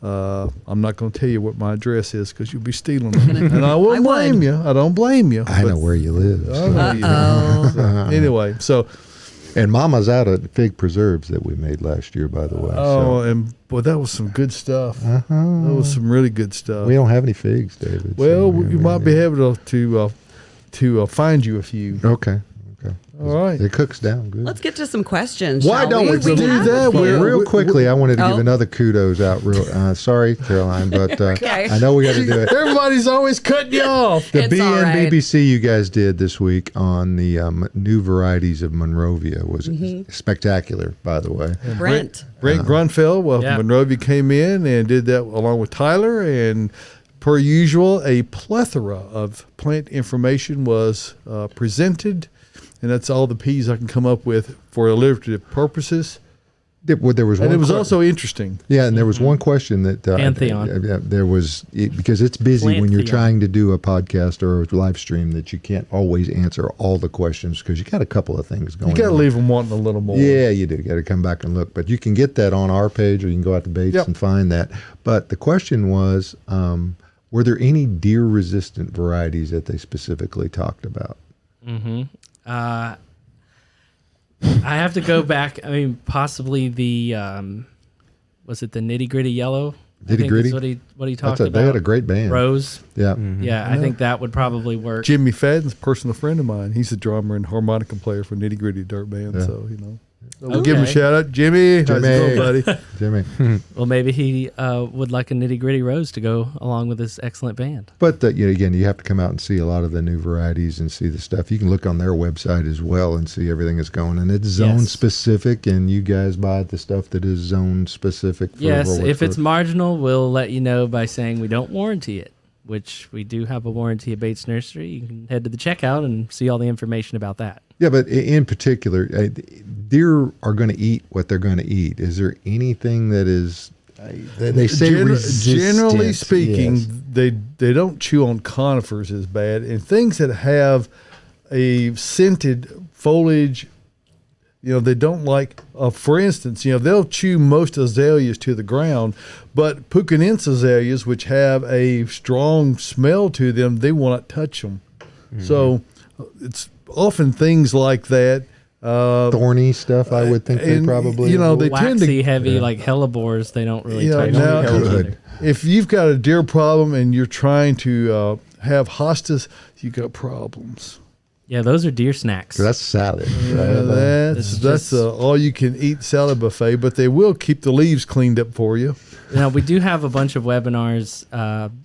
C: I'm not going to tell you what my address is, because you'll be stealing them. And I won't blame you. I don't blame you.
B: I know where you live.
C: I know you do. So, anyway,
B: and Mama's out of fig preserves that we made last year, by the way.
C: And boy, that was some good stuff. That was some really good stuff.
B: We don't have any figs, David.
C: Well, you might be able to find you a few.
B: Okay.
C: All right.
B: It cooks down good.
F: Let's get to some questions.
B: Why
F: shall
B: don't we do
F: have
C: that?
F: a few.
B: Real quickly, I wanted to give another kudos out. Sorry, Caroline, but
F: Okay.
B: I know we got to do it.
C: Everybody's always cutting you off.
B: The
F: It's all right.
B: BNBBC you guys did this week on the new varieties of Monrovia was spectacular, by the way.
F: Brent.
C: Brent Grunfeld,
D: Yeah.
C: Monrovia, came in and did that along with Tyler. And per usual, a plethora of plant information was presented. And that's all the P's I can come up with for alliterative purposes.
B: There was one
C: And it was also interesting.
B: Yeah, and there was one question that
D: Pantheon.
B: there was because it's busy when you're
D: Plantheon.
B: trying to do a podcast or a live stream that you can't always answer all the questions because you got a couple of things going.
C: You got to
B: on.
C: leave them wanting a little more.
B: Yeah, you do. You got to come back and look, but you can get that on our page, or you can go out to Bates and find that. But the question was, were there any deer-resistant varieties that they specifically talked about?
D: I have to go back. I mean, possibly the was it the Nitty Gritty Yellow?
B: Nitty Gritty?
D: What he talked about.
B: They had a great band.
D: Rose.
B: Yeah.
D: Yeah, I think that would probably work.
C: Jimmy Fadden's a personal friend of mine. He's a drummer and harmonica player for Nitty Gritty Dirt Band.
B: Yeah.
C: So, So we'll give him a
D: Okay.
C: shout out. Jimmy, how's it going, buddy?
B: Jimmy.
D: Well, maybe he would like a Nitty Gritty Rose to go along with his excellent band.
B: But again, you have to come out and see a lot of the new varieties and see the stuff. You can look on their website as well and see everything that's going. And it's zone
D: Yes.
B: specific, and you guys buy the stuff that is zone specific. For
D: Yes,
B: roller
D: if it's
B: fruit.
D: marginal, we'll let you know by saying we don't warranty it, which we do have a warranty at Bates Nursery. You can head to the checkout and see all the information about that.
B: Yeah, but in particular, deer are going to eat what they're going to eat. Is there anything that is? They say
C: Generally
B: resistant,
C: speaking,
B: yes.
C: they don't chew on conifers as bad, and things that have a scented foliage. They don't like. For instance, they'll chew most azaleas to the ground, but Puccinense azaleas, which have a strong smell to them, they will not touch them.
B: Mm-hmm.
C: So it's often things like that.
B: Thorny stuff, I would think they
C: and,
B: probably.
C: they tend to
D: Waxy, heavy, like hellebores, they don't really touch.
C: now,
B: Good.
C: if you've got a deer problem and you're trying to have hostas, you got problems.
D: Yeah, those are deer snacks.
B: So that's salad.
C: That's
D: just-
C: all you can eat salad buffet, but they will keep the leaves cleaned up for you.
D: Now, we do have a bunch of webinars.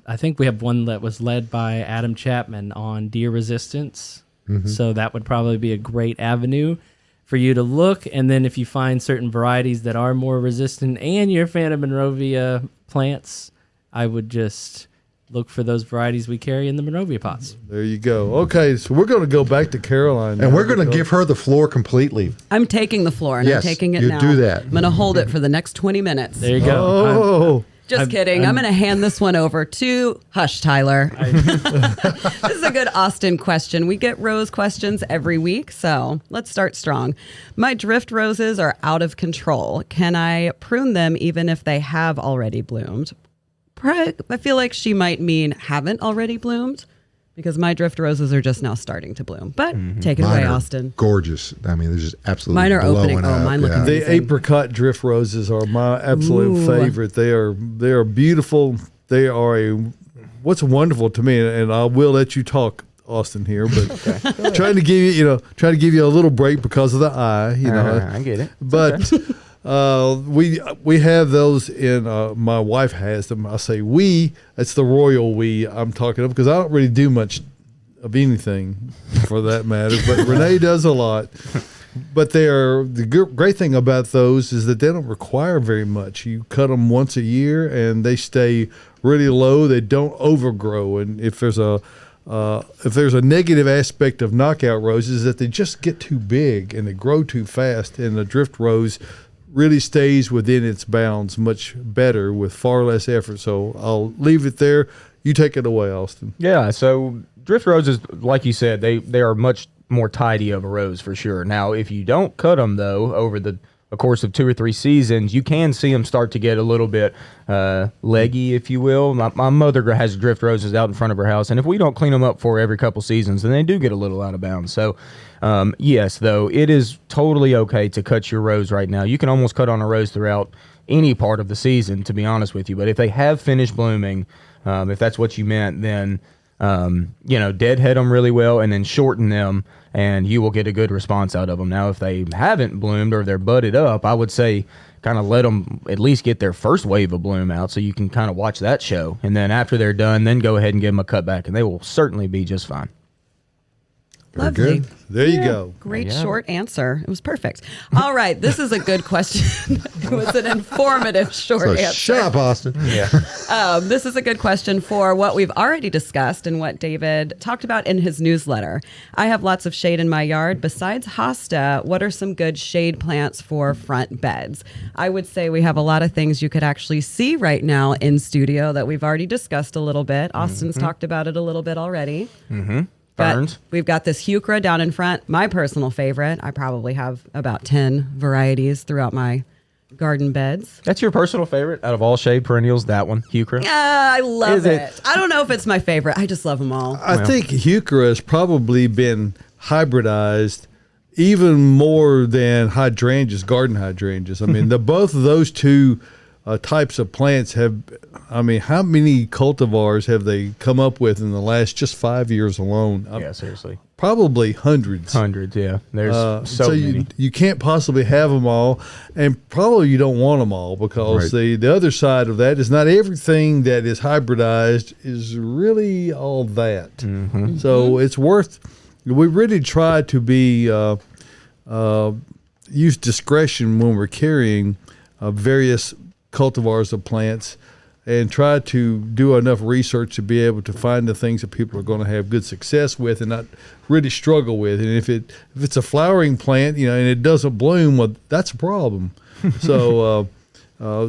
D: I think we have one that was led by Adam Chapman on deer resistance. So that would probably be a great avenue for you to look. And then if you find certain varieties that are more resistant and you're a fan of Monrovia plants, I would just look for those varieties we carry in the Monrovia pots.
C: There you go. Okay, so we're going to go back to Caroline.
B: And
C: now
B: we're going to
C: because-
B: give her the floor completely.
F: I'm taking the floor and I'm
B: Yes,
F: taking it
B: you
F: now.
B: do that.
F: I'm going to hold it for the next 20 minutes.
D: There you go.
C: Oh,
F: Just kidding. I'm going to hand this one over to Hush Tyler. This is a good Austin question. We get rose questions every week, so let's start strong. My drift roses are out of control. Can I prune them even if they have already bloomed? I feel like she might mean haven't already bloomed because my drift roses are just now starting to bloom. But take it
B: Mine
F: away,
B: are
F: Austin.
B: Gorgeous. I mean, they're just absolutely
F: Mine are opening.
B: blowing
F: Oh,
B: up.
F: mine look
B: Yeah.
F: amazing.
C: the apricot drift roses are my absolute
F: Ooh.
C: favorite. They are beautiful. They are what's wonderful to me, and I will let you talk, Austin, here, but trying to give you a little break because of the eye,
E: I get it.
C: But we have those in. My wife has them. I say we. It's the royal we I'm talking of because I don't really do much of anything for that matter. But Renee does a lot. But the great thing about those is that they don't require very much. You cut them once a year and they stay really low. They don't overgrow. And if there's a negative aspect of knockout roses, that they just get too big and they grow too fast, and the drift rose really stays within its bounds much better with far less effort. So I'll leave it there. You take it away, Austin.
E: Yeah, so drift roses, like you said, they are much more tidy of a rose for sure. Now, if you don't cut them, though, over the course of 2 or 3 seasons, you can see them start to get a little bit leggy, if you will. My mother has drift roses out in front of her house, and if we don't clean them up for every couple seasons, then they do get a little out of bounds. So, yes, though, it is totally okay to cut your rose right now. You can almost cut on a rose throughout any part of the season, to be honest with you. But if they have finished blooming, if that's what you meant, then deadhead them really well and then shorten them, and you will get a good response out of them. Now, if they haven't bloomed or they're budded up, I would say kind of let them at least get their first wave of bloom out so you can kind of watch that show. And then after they're done, then go ahead and give them a cut back, and they will certainly be just fine.
B: Very
F: Lovely.
B: good.
C: There you go.
F: Great
E: Yeah.
F: short answer. It was perfect. All right. This is a good question. It was an informative short
B: So
F: answer.
B: shut up, Austin.
E: Yeah.
F: This is a good question for what we've already discussed and what David talked about in his newsletter. I have lots of shade in my yard. Besides hosta, what are some good shade plants for front beds? I would say we have a lot of things you could actually see right now in studio that we've already discussed a little bit. Austin's talked about it a little bit already.
E: Ferns.
F: We've got this heuchera down in front. My personal favorite. I probably have about 10 varieties throughout my garden beds.
E: That's your personal favorite out of all shade perennials, that one, heuchera?
F: Yeah, I love
E: Is it?
F: it. I don't know if it's my favorite. I just love them all.
C: I think heuchera has probably been hybridized even more than hydrangeas, garden hydrangeas. I mean, both of those two types of plants have, I mean, how many cultivars have they come up with in the last just 5 years alone?
E: Yeah, seriously.
C: probably hundreds.
E: Hundreds, yeah. There's so many.
C: You can't possibly have them all, and probably you don't want them all, because
B: Right.
C: the other side of that is not everything that is hybridized is really all that. So it's worth. We really try to be use discretion when we're carrying various cultivars of plants, and try to do enough research to be able to find the things that people are going to have good success with and not really struggle with. And if it's a flowering plant, and it doesn't bloom, well, that's a problem. So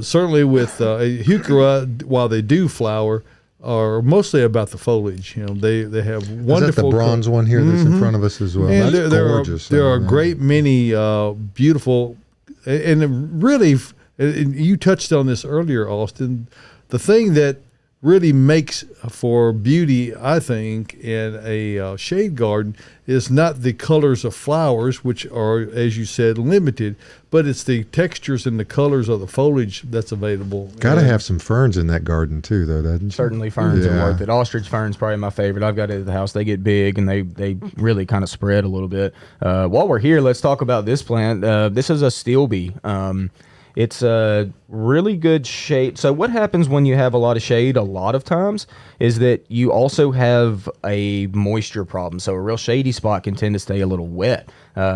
C: certainly with heuchera, while they do flower, are mostly about the foliage. They have
B: Is that
C: wonderful
B: the bronze one here that's in front of us as well?
C: and
B: That's
C: there
B: gorgeous.
C: are a
B: Yeah.
C: great many beautiful, and really, and you touched on this earlier, Austin. The thing that really makes for beauty, I think, in a shade garden is not the colors of flowers, which are, as you said, limited, but it's the textures and the colors of the foliage that's available.
B: Got to
C: And-
B: have some ferns in that garden too, though, doesn't you?
E: Certainly ferns
B: Yeah.
E: are worth it. Ostrich fern's probably my favorite. I've got it at the house. They get big and they really kind of spread a little bit. While we're here, let's talk about this plant. This is a steel bee. It's a really good shade. So what happens when you have a lot of shade a lot of times is that you also have a moisture problem. So a real shady spot can tend to stay a little wet.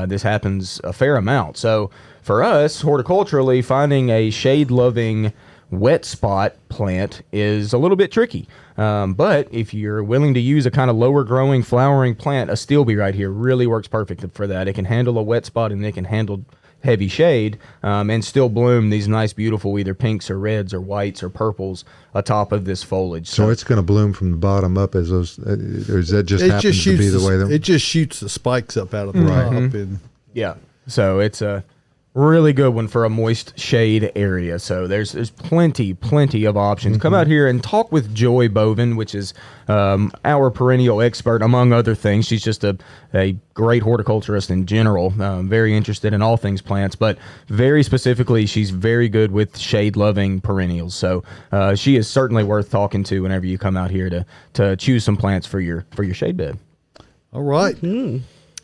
E: This happens a fair amount. So for us, horticulturally, finding a shade-loving wet spot plant is a little bit tricky. But if you're willing to use a kind of lower growing flowering plant, a steel bee right here really works perfect for that. It can handle a wet spot and it can handle heavy shade and still bloom these nice, beautiful either pinks or reds or whites or purples atop of this foliage.
B: So it's going to bloom from the bottom up as those, or is that just
C: It
B: happens
C: just
B: to be
C: shoots
B: the way that?
C: it just shoots the spikes up out of the top. And
E: Yeah. So it's a really good one for a moist shade area. So there's plenty of options. Come out here and talk with Joy Bovin, which is our perennial expert, among other things. She's just a great horticulturist in general, very interested in all things plants, but very specifically, she's very good with shade-loving perennials. So she is certainly worth talking to whenever you come out here to choose some plants for your shade bed.
C: all right.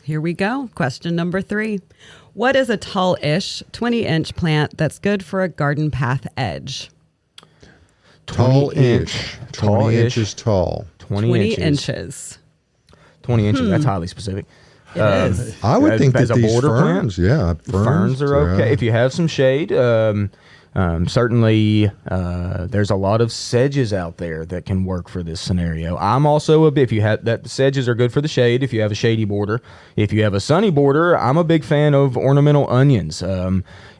F: Here we go. Question number 3. What is a tall-ish 20-inch plant that's good for a garden path edge?
B: Tall-ish. 20
E: Tall-ish.
B: inches tall.
E: 20
F: inches.
E: 20 inches. That's highly specific.
F: It is.
B: I would think
E: as
B: that
E: a
B: these
E: border
B: ferns,
E: plant?
B: yeah,
E: Ferns are okay.
B: yeah.
E: If you have some shade, certainly there's a lot of sedges out there that can work for this scenario. I'm also a bit, if you have that, sedges are good for the shade if you have a shady border. If you have a sunny border, I'm a big fan of ornamental onions.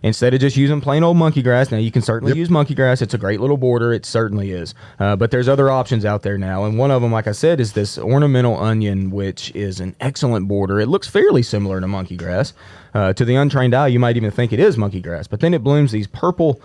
E: Instead of just using plain old monkey grass, now you can certainly use monkey grass. It's a great little border. It certainly is. But there's other options out there now. And one of them, like I said, is this ornamental onion, which is an excellent border. It looks fairly similar to monkey grass. To the untrained eye, you might even think it is monkey grass. But then it blooms these purple,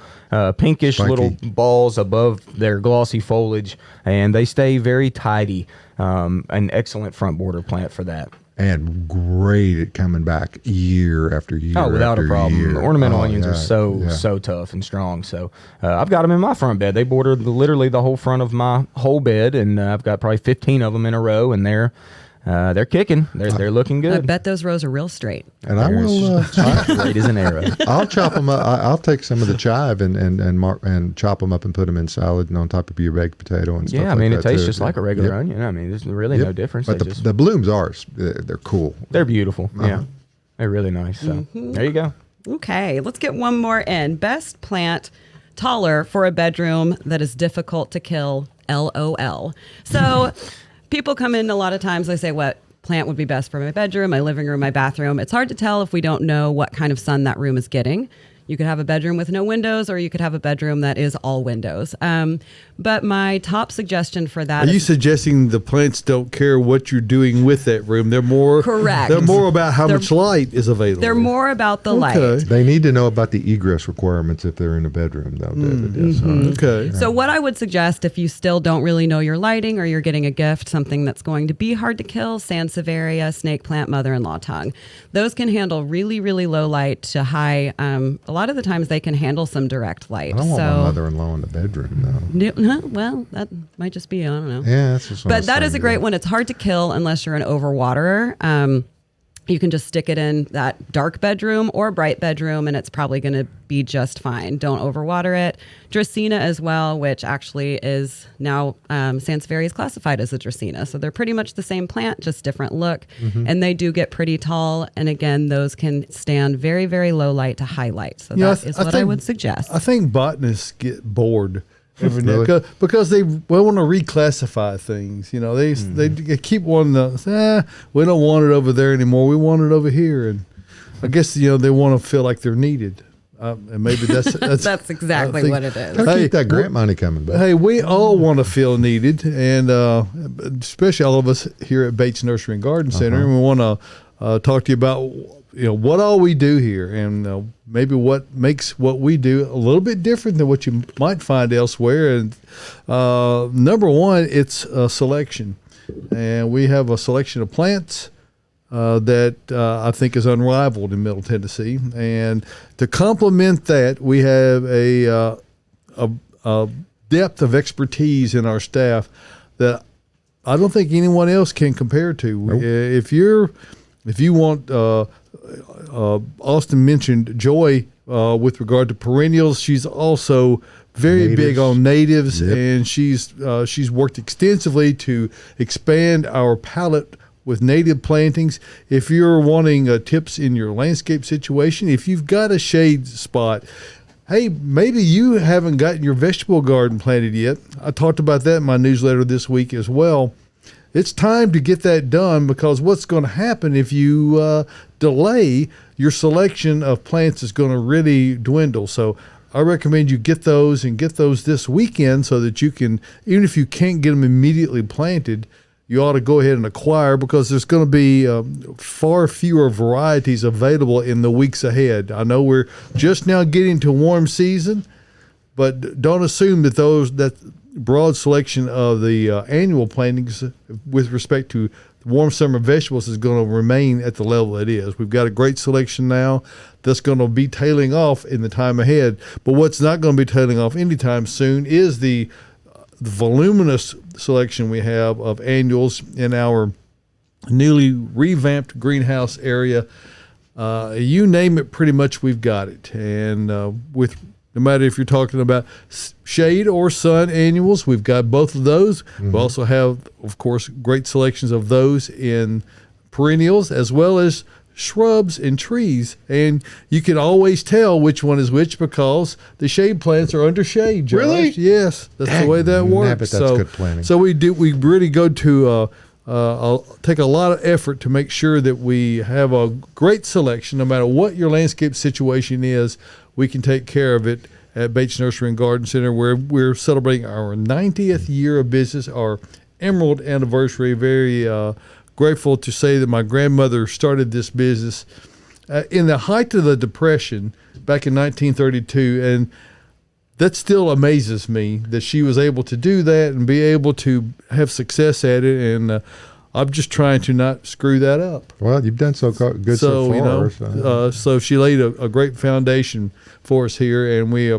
E: pinkish
B: Spiky.
E: little balls above their glossy foliage, and they stay very tidy. An excellent front border plant for that.
B: And great at coming back year after year.
E: Oh, without a
B: after
E: problem.
B: year.
E: The ornamental
B: Oh,
E: onions
B: yeah,
E: are
B: yeah.
E: so tough and strong. So I've got them in my front bed. They border literally the whole front of my whole bed, and I've got probably 15 of them in a row, and they're kicking. They're looking
F: I
E: good.
F: bet those rows are real straight.
B: And I will.
E: Straight as an arrow.
B: I'll chop them up. I'll take some of the chive and chop them up and put them in salad and on top of your baked potato and stuff.
E: Yeah, I
B: like
E: mean,
B: that
E: it tastes
B: too.
E: just like a regular
B: Yep.
E: onion. I mean, there's really
B: Yep.
E: no difference.
B: But
E: They
B: the blooms are they're cool.
E: they're beautiful. Yeah, they're really nice. So there you go.
F: Okay, let's get one more in. Best plant taller for a bedroom that is difficult to kill, LOL. So people come in a lot of times, they say, what plant would be best for my bedroom, my living room, my bathroom? It's hard to tell if we don't know what kind of sun that room is getting. You could have a bedroom with no windows, or you could have a bedroom that is all windows. But my top suggestion for that
C: Are you
F: is
C: suggesting the plants don't care what you're doing with that room? They're more
F: Correct.
C: They're more about how
F: They're-
C: much light is available.
F: they're more about the light.
C: Okay.
B: They need to know about the egress requirements if they're in a bedroom, though, David. Yes,
F: Mm-hmm.
B: all right.
C: Okay.
F: So what I would suggest, if you still don't really know your lighting, or you're getting a gift, something that's going to be hard to kill, Sansevieria, snake plant, mother-in-law tongue. Those can handle really, really low light to high a lot of the times they can handle some direct light.
B: I don't want
F: so,
B: my mother-in-law in the bedroom, though.
F: Well, that might just be, I don't know.
B: Yeah, that's just what I
F: But
B: was
F: that is a
B: thinking.
F: great one. It's hard to kill unless you're an overwaterer. You can just stick it in that dark bedroom or bright bedroom, and it's probably going to be just fine. Don't overwater it. Dracaena as well, which actually is now Sansevieria is classified as a Dracaena. So they're pretty much the same plant, just different look. And they do get pretty tall. And again, those can stand very, very low light to high light. So
C: You know,
F: that is what I would suggest.
C: I think botanists get bored every
B: Really?
C: now because they want to reclassify things. You know, they keep wanting to. We don't want it over there anymore. We want it over here, and I guess they want to feel like they're needed. And maybe that's
F: That's exactly
C: I think-
F: what it is.
B: Gotta
C: Hey,
B: keep that grant money coming back.
C: Hey, we all want to feel needed, and especially all of us here at Bates Nursery and Garden Center. And we want to talk to you about what all we do here, and maybe what makes what we do a little bit different than what you might find elsewhere. And number one, it's selection, and we have a selection of plants that I think is unrivaled in Middle Tennessee. And to complement that, we have a depth of expertise in our staff that I don't think anyone else can compare to.
B: Nope.
C: If you want, Austin mentioned Joy with regard to perennials. She's also very
B: Natives.
C: big on natives,
B: Yep.
C: and she's worked extensively to expand our palette with native plantings. If you're wanting tips in your landscape situation, if you've got a shade spot, hey, maybe you haven't gotten your vegetable garden planted yet. I talked about that in my newsletter this week as well. It's time to get that done, because what's going to happen if you delay, your selection of plants is going to really dwindle. So I recommend you get those this weekend, so that you can, even if you can't get them immediately planted, you ought to go ahead and acquire, because there's going to be far fewer varieties available in the weeks ahead. I know we're just now getting to warm season, but don't assume that that broad selection of the annual plantings with respect to warm summer vegetables is going to remain at the level it is. We've got a great selection now that's going to be tailing off in the time ahead. But what's not going to be tailing off anytime soon is the voluminous selection we have of annuals in our newly revamped greenhouse area. You name it, pretty much we've got it. And with no matter if you're talking about shade or sun annuals, we've got both of those. We also have, of course, great selections of those in perennials as well as shrubs and trees. And you can always tell which one is which, because the shade plants are under shade, Josh.
B: Really?
C: Yes, that's the way that works.
B: Nabbit, that's good planning.
C: So we really go to take a lot of effort to make sure that we have a great selection. No matter what your landscape situation is, we can take care of it at Bates Nursery and Garden Center, where we're celebrating our 90th year of business, our Emerald anniversary. Very grateful to say that my grandmother started this business in the height of the Depression back in 1932, and that still amazes me that she was able to do that and be able to have success at it. And I'm just trying to not screw that up.
B: Well, you've done so good so far.
C: So she laid a great foundation for us here, and we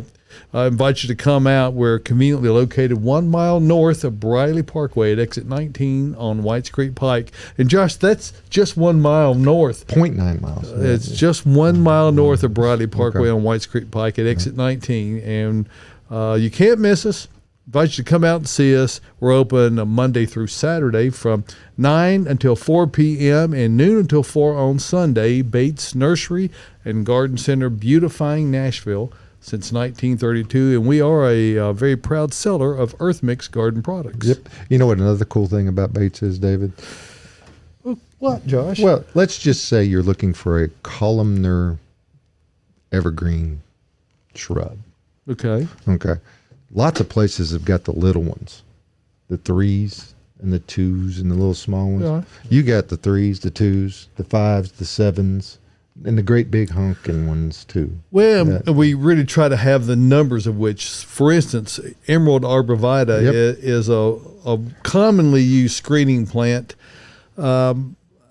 C: invite you to come out. We're conveniently located 1 mile north of Briley Parkway at exit 19 on Whites Creek Pike. And Josh, that's just 1 mile north.
B: 0.9 miles.
C: It's just 1 mile north of Briley Parkway
B: Okay.
C: on Whites Creek Pike at exit 19. And you can't miss us. Invite you to come out and see us. We're open Monday through Saturday from 9 until 4 p.m. and noon until 4 on Sunday. Bates Nursery and Garden Center, beautifying Nashville since 1932. And we are a very proud seller of Earth Mix garden products.
B: Yep. You know what another cool thing about Bates is, David?
C: What, Josh?
B: Well, let's just say you're looking for a columnar evergreen shrub.
C: Okay.
B: Okay. Lots of places have got the little ones, the 3s and the 2s and the little small ones.
C: Yeah.
B: You got the 3s, the 2s, the 5s, the 7s, and the great big honking ones too.
C: Well,
B: Yeah.
C: we really try to have the numbers of which, for instance, Emerald arborvitae
B: Yep.
C: is a commonly used screening plant.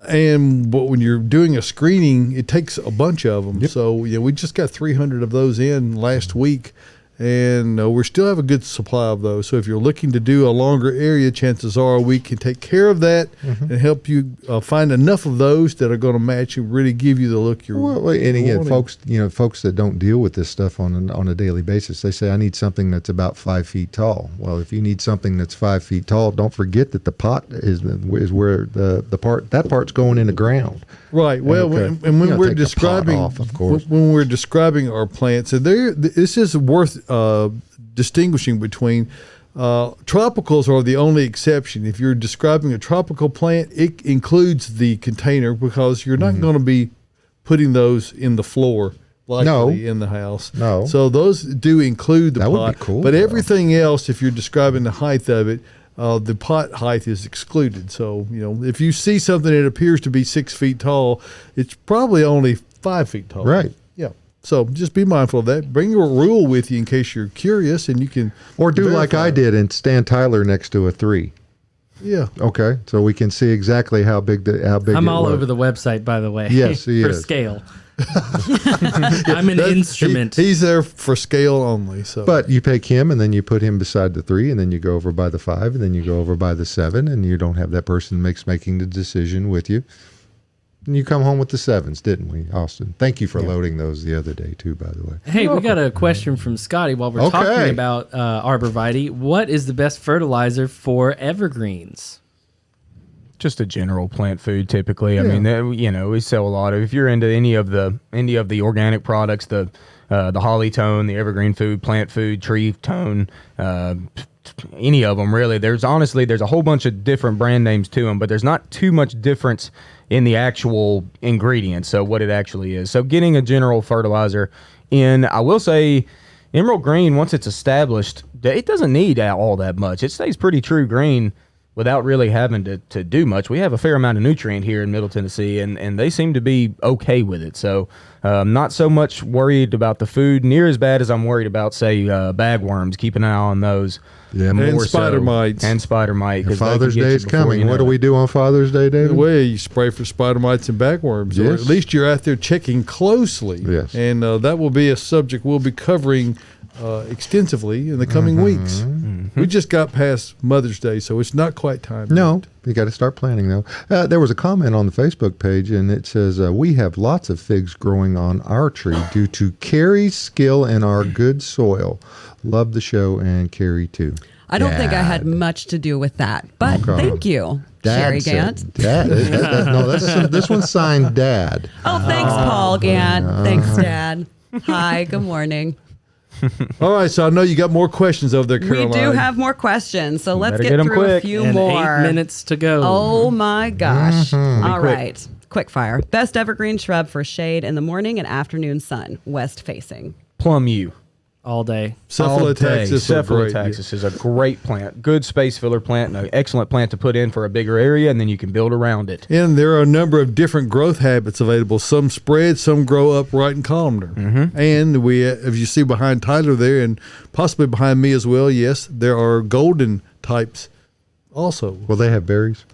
C: But when you're doing a screening, it takes a bunch of them. So we just got 300 of those in last week, and we still have a good supply of those. So if you're looking to do a longer area, chances are we can take care of that and help you find enough of those that are going to match and really give you the look you're.
B: Well, and again,
C: wanting.
B: folks that don't deal with this stuff on a daily basis, they say I need something that's about 5 feet tall. Well, if you need something that's 5 feet tall, don't forget that the pot is where that part's going in the ground.
C: Right. Well,
B: Okay.
C: and when
B: You know,
C: we're
B: take the pot
C: describing,
B: off, of course.
C: when we're describing our plants, and this is worth distinguishing between. Tropicals are the only exception. If you're describing a tropical plant, it includes the container because you're not going to be putting those in the floor likely in the house.
B: No.
C: So those do include the
B: That
C: pot.
B: would be cool,
C: But
B: though.
C: everything else, if you're describing the height of it, the pot height is excluded. So, if you see something that appears to be 6 feet tall, it's probably only 5 feet tall.
B: Right.
C: Yeah. So just be mindful of that. Bring your rule with you in case you're curious, and you can
B: Or do like
C: verify
B: I
C: it.
B: did and stand Tyler next to a 3.
C: Yeah.
B: Okay, so we can see exactly how big
D: I'm
B: it
D: all
B: was.
D: over the website, by the way.
B: Yes, he
D: for
B: is.
D: scale. I'm an instrument.
C: He's there for scale only. So,
B: But you pick him, and then you put him beside the 3, and then you go over by the 5, and then you go over by the 7, and you don't have that person making the decision with you. And you come home with the 7s, didn't we, Austin? Thank you for loading those the other day too, by the way.
D: Hey, we got a question from Scotty while we're
B: Okay.
D: talking about arborvitae. What is the best fertilizer for evergreens?
E: Just a general plant food, typically. I mean, we sell a lot of. If you're into any of the organic products, the holly tone, the evergreen food, plant food, tree tone, any of them really. There's a whole bunch of different brand names to them, but there's not too much difference in the actual ingredients. So what it actually is. So getting a general fertilizer in, I will say, Emerald Green, once it's established, it doesn't need all that much. It stays pretty true green without really having to do much. We have a fair amount of nutrient here in Middle Tennessee, and they seem to be okay with it. So not so much worried about the food, near as bad as I'm worried about, say, bagworms. Keep an eye on those.
B: Yeah,
C: and
B: more
C: spider mites.
E: And spider mite. 'cause they can
B: Father's
E: get
B: Day
E: you
B: is
E: before
B: coming.
E: you
B: What
E: know
B: do we
E: it.
B: do on Father's Day, David?
C: Well, you spray for spider mites and bagworms, or
B: Yes.
C: at least you're out there checking closely.
B: Yes.
C: And that will be a subject we'll be covering extensively in the coming weeks. We just got past Mother's Day, so it's not quite time
B: No,
C: yet.
B: you got to start planning though. There was a comment on the Facebook page, and it says we have lots of figs growing on our tree due to Carrie's skill and our good soil. Love the show, and Carrie too.
F: I don't think I had
B: Dad.
F: much to do with that, but
B: Okay.
F: thank you,
B: Dad
F: Sherry
B: said-
F: Gant.
B: Dad. No, this one's signed Dad.
F: Oh, thanks, Paul Gant. Thanks, Dad. Hi, good morning.
C: All right, so I know you got more questions over there,
F: We
C: Caroline.
F: do have more questions, so let's
E: better
F: get
E: get 'em
F: through a
E: quick.
F: few
D: And
F: more.
D: 8 minutes to go.
F: Oh my gosh. All
E: quick.
F: right. Quick fire. Best evergreen shrub for shade in the morning and afternoon sun, west facing.
E: Plum yew.
D: All day.
C: Cephalotaxis are great.
E: Cephalotaxis is a great plant. Good space filler plant and an excellent plant to put in for a bigger area, and then you can build around it.
C: And there are a number of different growth habits available. Some spread, some grow upright and columnar. And we, if you see behind Tyler there, and possibly behind me as well, yes, there are golden types also.
B: Will they have berries?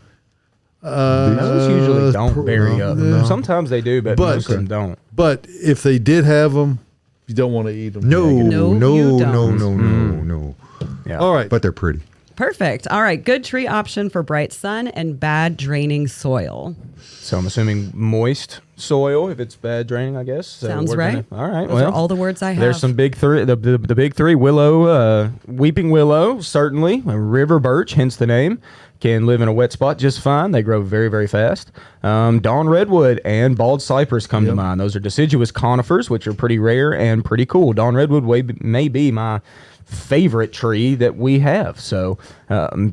E: Those usually don't berry up.
C: no.
E: Sometimes they do, but
C: But-
E: most of them don't.
C: But if they did have them, you don't want to eat them.
B: No,
F: No,
B: no,
F: you
B: no,
F: don't.
B: no.
E: Yeah.
C: All right.
B: But they're pretty.
F: Perfect. All right. Good tree option for bright sun and bad draining soil.
E: So I'm assuming moist soil if it's bad draining, I guess. So
F: Sounds
E: we're
F: right.
E: All right.
F: Those
E: well,
F: are all the words I have.
E: There's some big three. The big three: willow, weeping willow, certainly, river birch, hence the name. Can live in a wet spot just fine. They grow very, very fast. Dawn redwood and bald cypress come to mind. Those are deciduous conifers, which are pretty rare and pretty cool. Dawn redwood may be my favorite tree that we have. So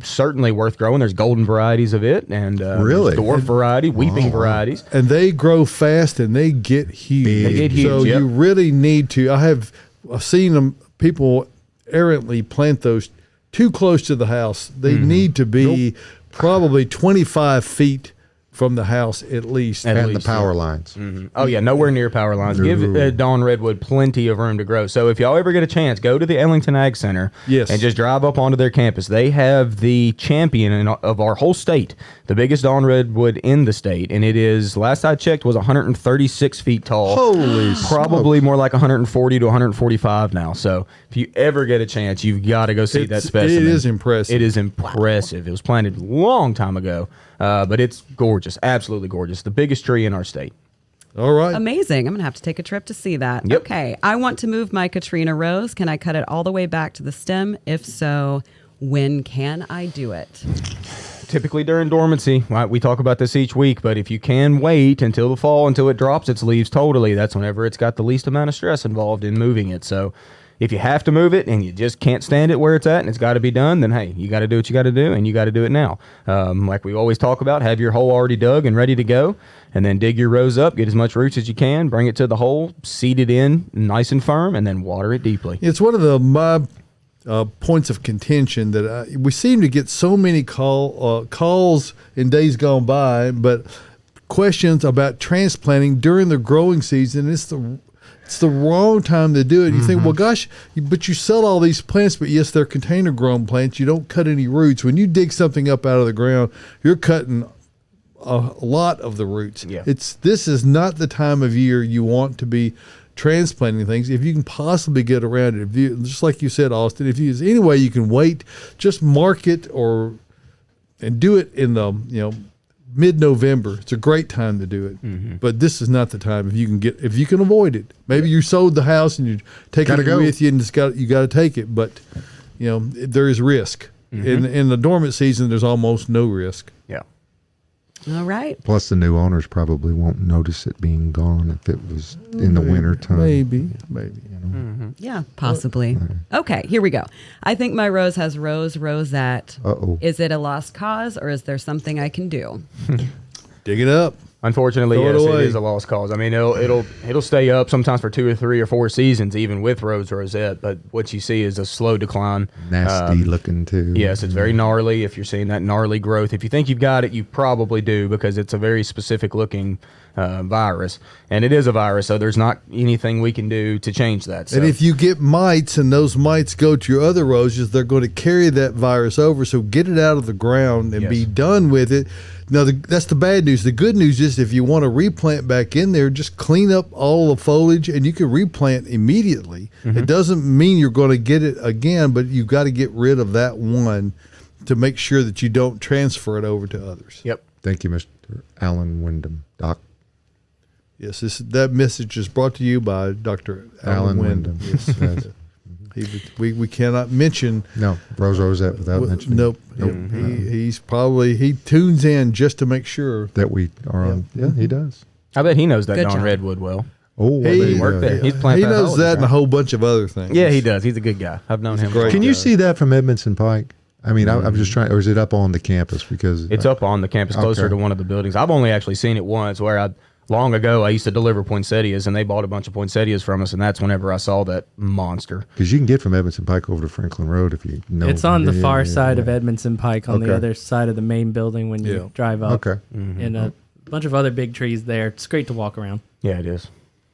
E: certainly worth growing. There's golden varieties of it and
B: Really?
E: dwarf variety, weeping varieties.
C: And they grow fast and they get huge.
E: They get huge,
C: So
E: yep.
C: you really need to. I've seen them. People errantly plant those too close to the house. They need to be probably 25 feet from the house at least.
E: At
B: And
E: least,
B: the power
E: yeah.
B: lines.
E: Oh yeah, nowhere near power lines. Give Dawn Redwood plenty of room to grow. So if y'all ever get a chance, go to the Ellington Ag Center.
C: Yes.
E: And just drive up onto their campus. They have the champion of our whole state, the biggest Dawn Redwood in the state, and it is, last I checked, was 136 feet tall.
B: Holy
E: Probably more like 140 to 145 now. So if you ever get a chance, you've got to go see that specimen.
C: It is impressive.
E: It is impressive. It was planted a long time ago, but it's gorgeous, absolutely gorgeous. The biggest tree in our state.
C: All right.
F: Amazing. I'm going to have to take a trip to see that.
E: Yep.
F: Okay. I want to move my Katrina rose. Can I cut it all the way back to the stem? If so, when can I do it?
E: Typically during dormancy. Right? We talk about this each week, but if you can wait until the fall, until it drops its leaves totally, that's whenever it's got the least amount of stress involved in moving it. So if you have to move it and you just can't stand it where it's at and it's got to be done, then hey, you got to do what you got to do, and you got to do it now. Like we always talk about, have your hole already dug and ready to go, and then dig your rose up, get as much roots as you can, bring it to the hole, seed it in nice and firm, and then water it deeply.
C: It's one of my points of contention that we seem to get so many calls in days gone by, but questions about transplanting during the growing season. It's the wrong time to do it. You think, well, gosh, but you sell all these plants, but yes, they're container grown plants. You don't cut any roots. When you dig something up out of the ground, you're cutting a lot of the roots.
E: Yeah.
C: This is not the time of year you want to be transplanting things. If you can possibly get around it, just like you said, Austin, if there's any way you can wait, just mark it and do it in the mid-November. It's a great time to do it, but this is not the time if you can avoid it. Maybe you sold the house and you're taking it with you, and you got to take it. But there is risk in the dormant season. There's almost no risk.
E: Yeah.
F: All right.
B: Plus, the new owners probably won't notice it being gone if it was in the winter time.
C: Maybe.
F: Yeah, possibly. Okay, here we go. I think my rose has rosette.
B: Uh-oh.
F: Is it a lost cause, or is there something I can do?
C: Dig it up.
E: Unfortunately,
C: Throw it
E: yes, it
C: away.
E: is a lost cause. I mean, it'll stay up sometimes for 2 or 3 or 4 seasons, even with rose rosette. But what you see is a slow decline.
B: Nasty looking too.
E: Yes, it's very gnarly. If you're seeing that gnarly growth, if you think you've got it, you probably do, because it's a very specific looking virus, and it is a virus. So there's not anything we can do to change that. So.
C: And if you get mites and those mites go to your other roses, they're going to carry that virus over. So get it out of the ground and be done with it. Now, that's the bad news. The good news is if you want to replant back in there, just clean up all the foliage and you can replant immediately. It doesn't mean you're going to get it again, but you've got to get rid of that one to make sure that you don't transfer it over to others.
E: Yep.
B: Thank you, Mr. Alan Wyndham. Doc
C: Yes, that message is brought to you by Dr. Alan Wyndham.
B: Yes.
C: We cannot mention.
B: No, Rose Rosette without mentioning.
C: Nope. He tunes in just to make sure.
B: That we are on. Yeah, he does.
E: I bet he knows that
F: Good
E: Dawn
F: job.
E: Redwood well.
B: Oh,
C: He
E: worked there. He's planted
C: He
E: that
C: knows
E: hole
C: that
E: in
C: and
E: the
C: a whole bunch of other things.
E: Yeah, he does. He's a good guy. I've known him.
C: great
B: Can
C: guy.
B: you see that from Edmondson Pike? I mean, I'm just trying, or is it up on the campus? Because
E: It's up on the campus, closer
B: Okay.
E: to one of the buildings. I've only actually seen it once, where long ago I used to deliver poinsettias, and they bought a bunch of poinsettias from us, and that's whenever I saw that monster.
B: Because you can get from Edmondson Pike over to Franklin Road if you know.
D: It's on the
B: Yeah,
D: far
B: yeah,
D: side
B: yeah.
D: of Edmondson Pike, on
B: Okay.
D: the other side of the main building when you drive up.
B: Okay.
D: And a bunch of other big trees there. It's great to walk around.
E: Yeah, it is.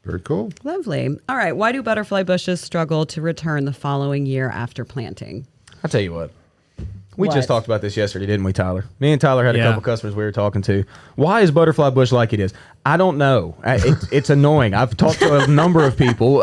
B: Very cool.
F: Lovely. All right. Why do butterfly bushes struggle to return the following year after planting?
E: I'll tell you what. We
F: What?
E: just talked about this yesterday, didn't we, Tyler? Me and Tyler had a
D: Yeah.
E: couple customers we were talking to. Why is butterfly bush like it is? I don't know. It's annoying. I've talked to a number of people.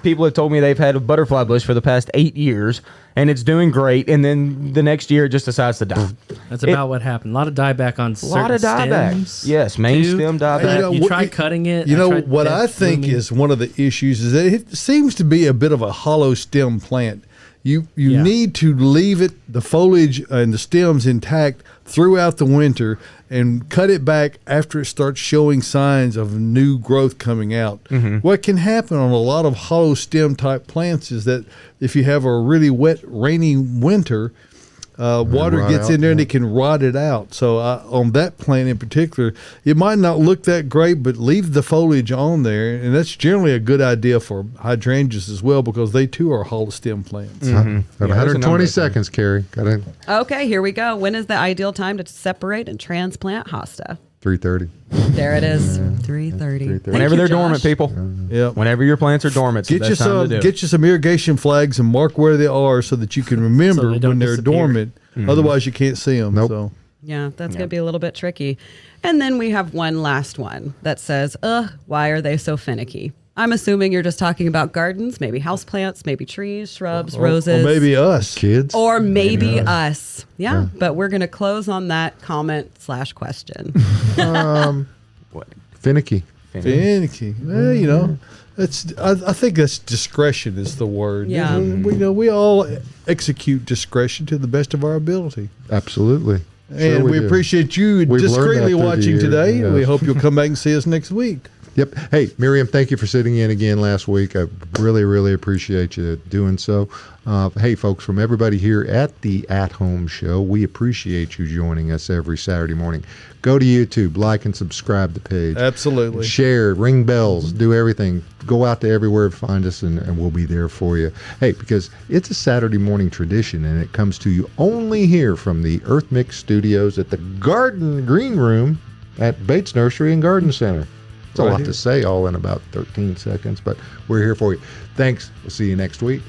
E: People have told me they've had a butterfly bush for the past 8 years, and it's doing great, and then the next year it just decides to die.
D: That's about what happened. A lot of dieback on
E: A
D: certain
E: lot of dieback.
D: stems.
E: Yes, main
D: too.
E: stem dieback.
C: You know,
D: You
C: what-
D: tried cutting it.
C: You know,
D: tried
C: what
D: dead
C: I think
D: blooming.
C: is one of the issues is that it seems to be a bit of a hollow stem plant. You
D: Yeah.
C: need to leave the foliage and the stems intact throughout the winter and cut it back after it starts showing signs of new growth coming out. What can happen on a lot of hollow stem type plants is that if you have a really wet, rainy winter, water
B: rot
C: gets
B: out,
C: in there and
B: yeah.
C: it can rot it out. So on that plant in particular, it might not look that great, but leave the foliage on there. And that's generally a good idea for hydrangeas as well because they too are hollow stem plants.
B: Got
E: Yeah, there's a
B: 120
E: number of
B: seconds, Carrie. Got it.
F: Okay, here we go. When is the ideal time to separate and transplant hosta?
B: 3:30.
F: There it is, 3:30.
E: Whenever they're dormant, people.
C: Yeah.
E: Whenever your plants are dormant, it's the
C: Get you
E: best time to
C: some.
E: do it.
C: Get you some irrigation flags and mark where they are so that you can remember
D: they don't
C: when they're
D: disappear.
C: dormant. Otherwise, you can't see them.
B: Nope.
C: So
F: Yeah, that's going to be a little bit tricky. And then we have one last one that says, why are they so finicky? I'm assuming you're just talking about gardens, maybe houseplants, maybe trees, shrubs, roses.
C: or maybe us.
B: Kids.
F: Or maybe us. Yeah, but we're going to close on that comment/question.
B: Finicky.
C: Finicky. Well, you know, it's. I think that's discretion is the word.
F: Yeah.
C: We all execute discretion to the best of our ability,
B: Absolutely.
C: and
B: Sure
C: we
B: do.
C: appreciate you
B: We've learned
C: discreetly
B: that through the
C: watching
B: years,
C: today.
B: yes.
C: We hope you'll come back and see us next week.
B: Yep. Hey, Miriam, thank you for sitting in again last week. I really, really appreciate you doing so. Hey, folks, from everybody here at the At Home Show, we appreciate you joining us every Saturday morning. Go to YouTube, like and subscribe the page.
C: Absolutely.
B: Share, ring bells, do everything. Go out to everywhere, find us, and we'll be there for you. Hey, because it's a Saturday morning tradition, and it comes to you only here from the Earth Mix Studios at the Garden Green Room at Bates Nursery and Garden Center. It's a
C: Right
B: lot
C: here.
B: to say all in about 13 seconds, but we're here for you. Thanks. We'll see you next week.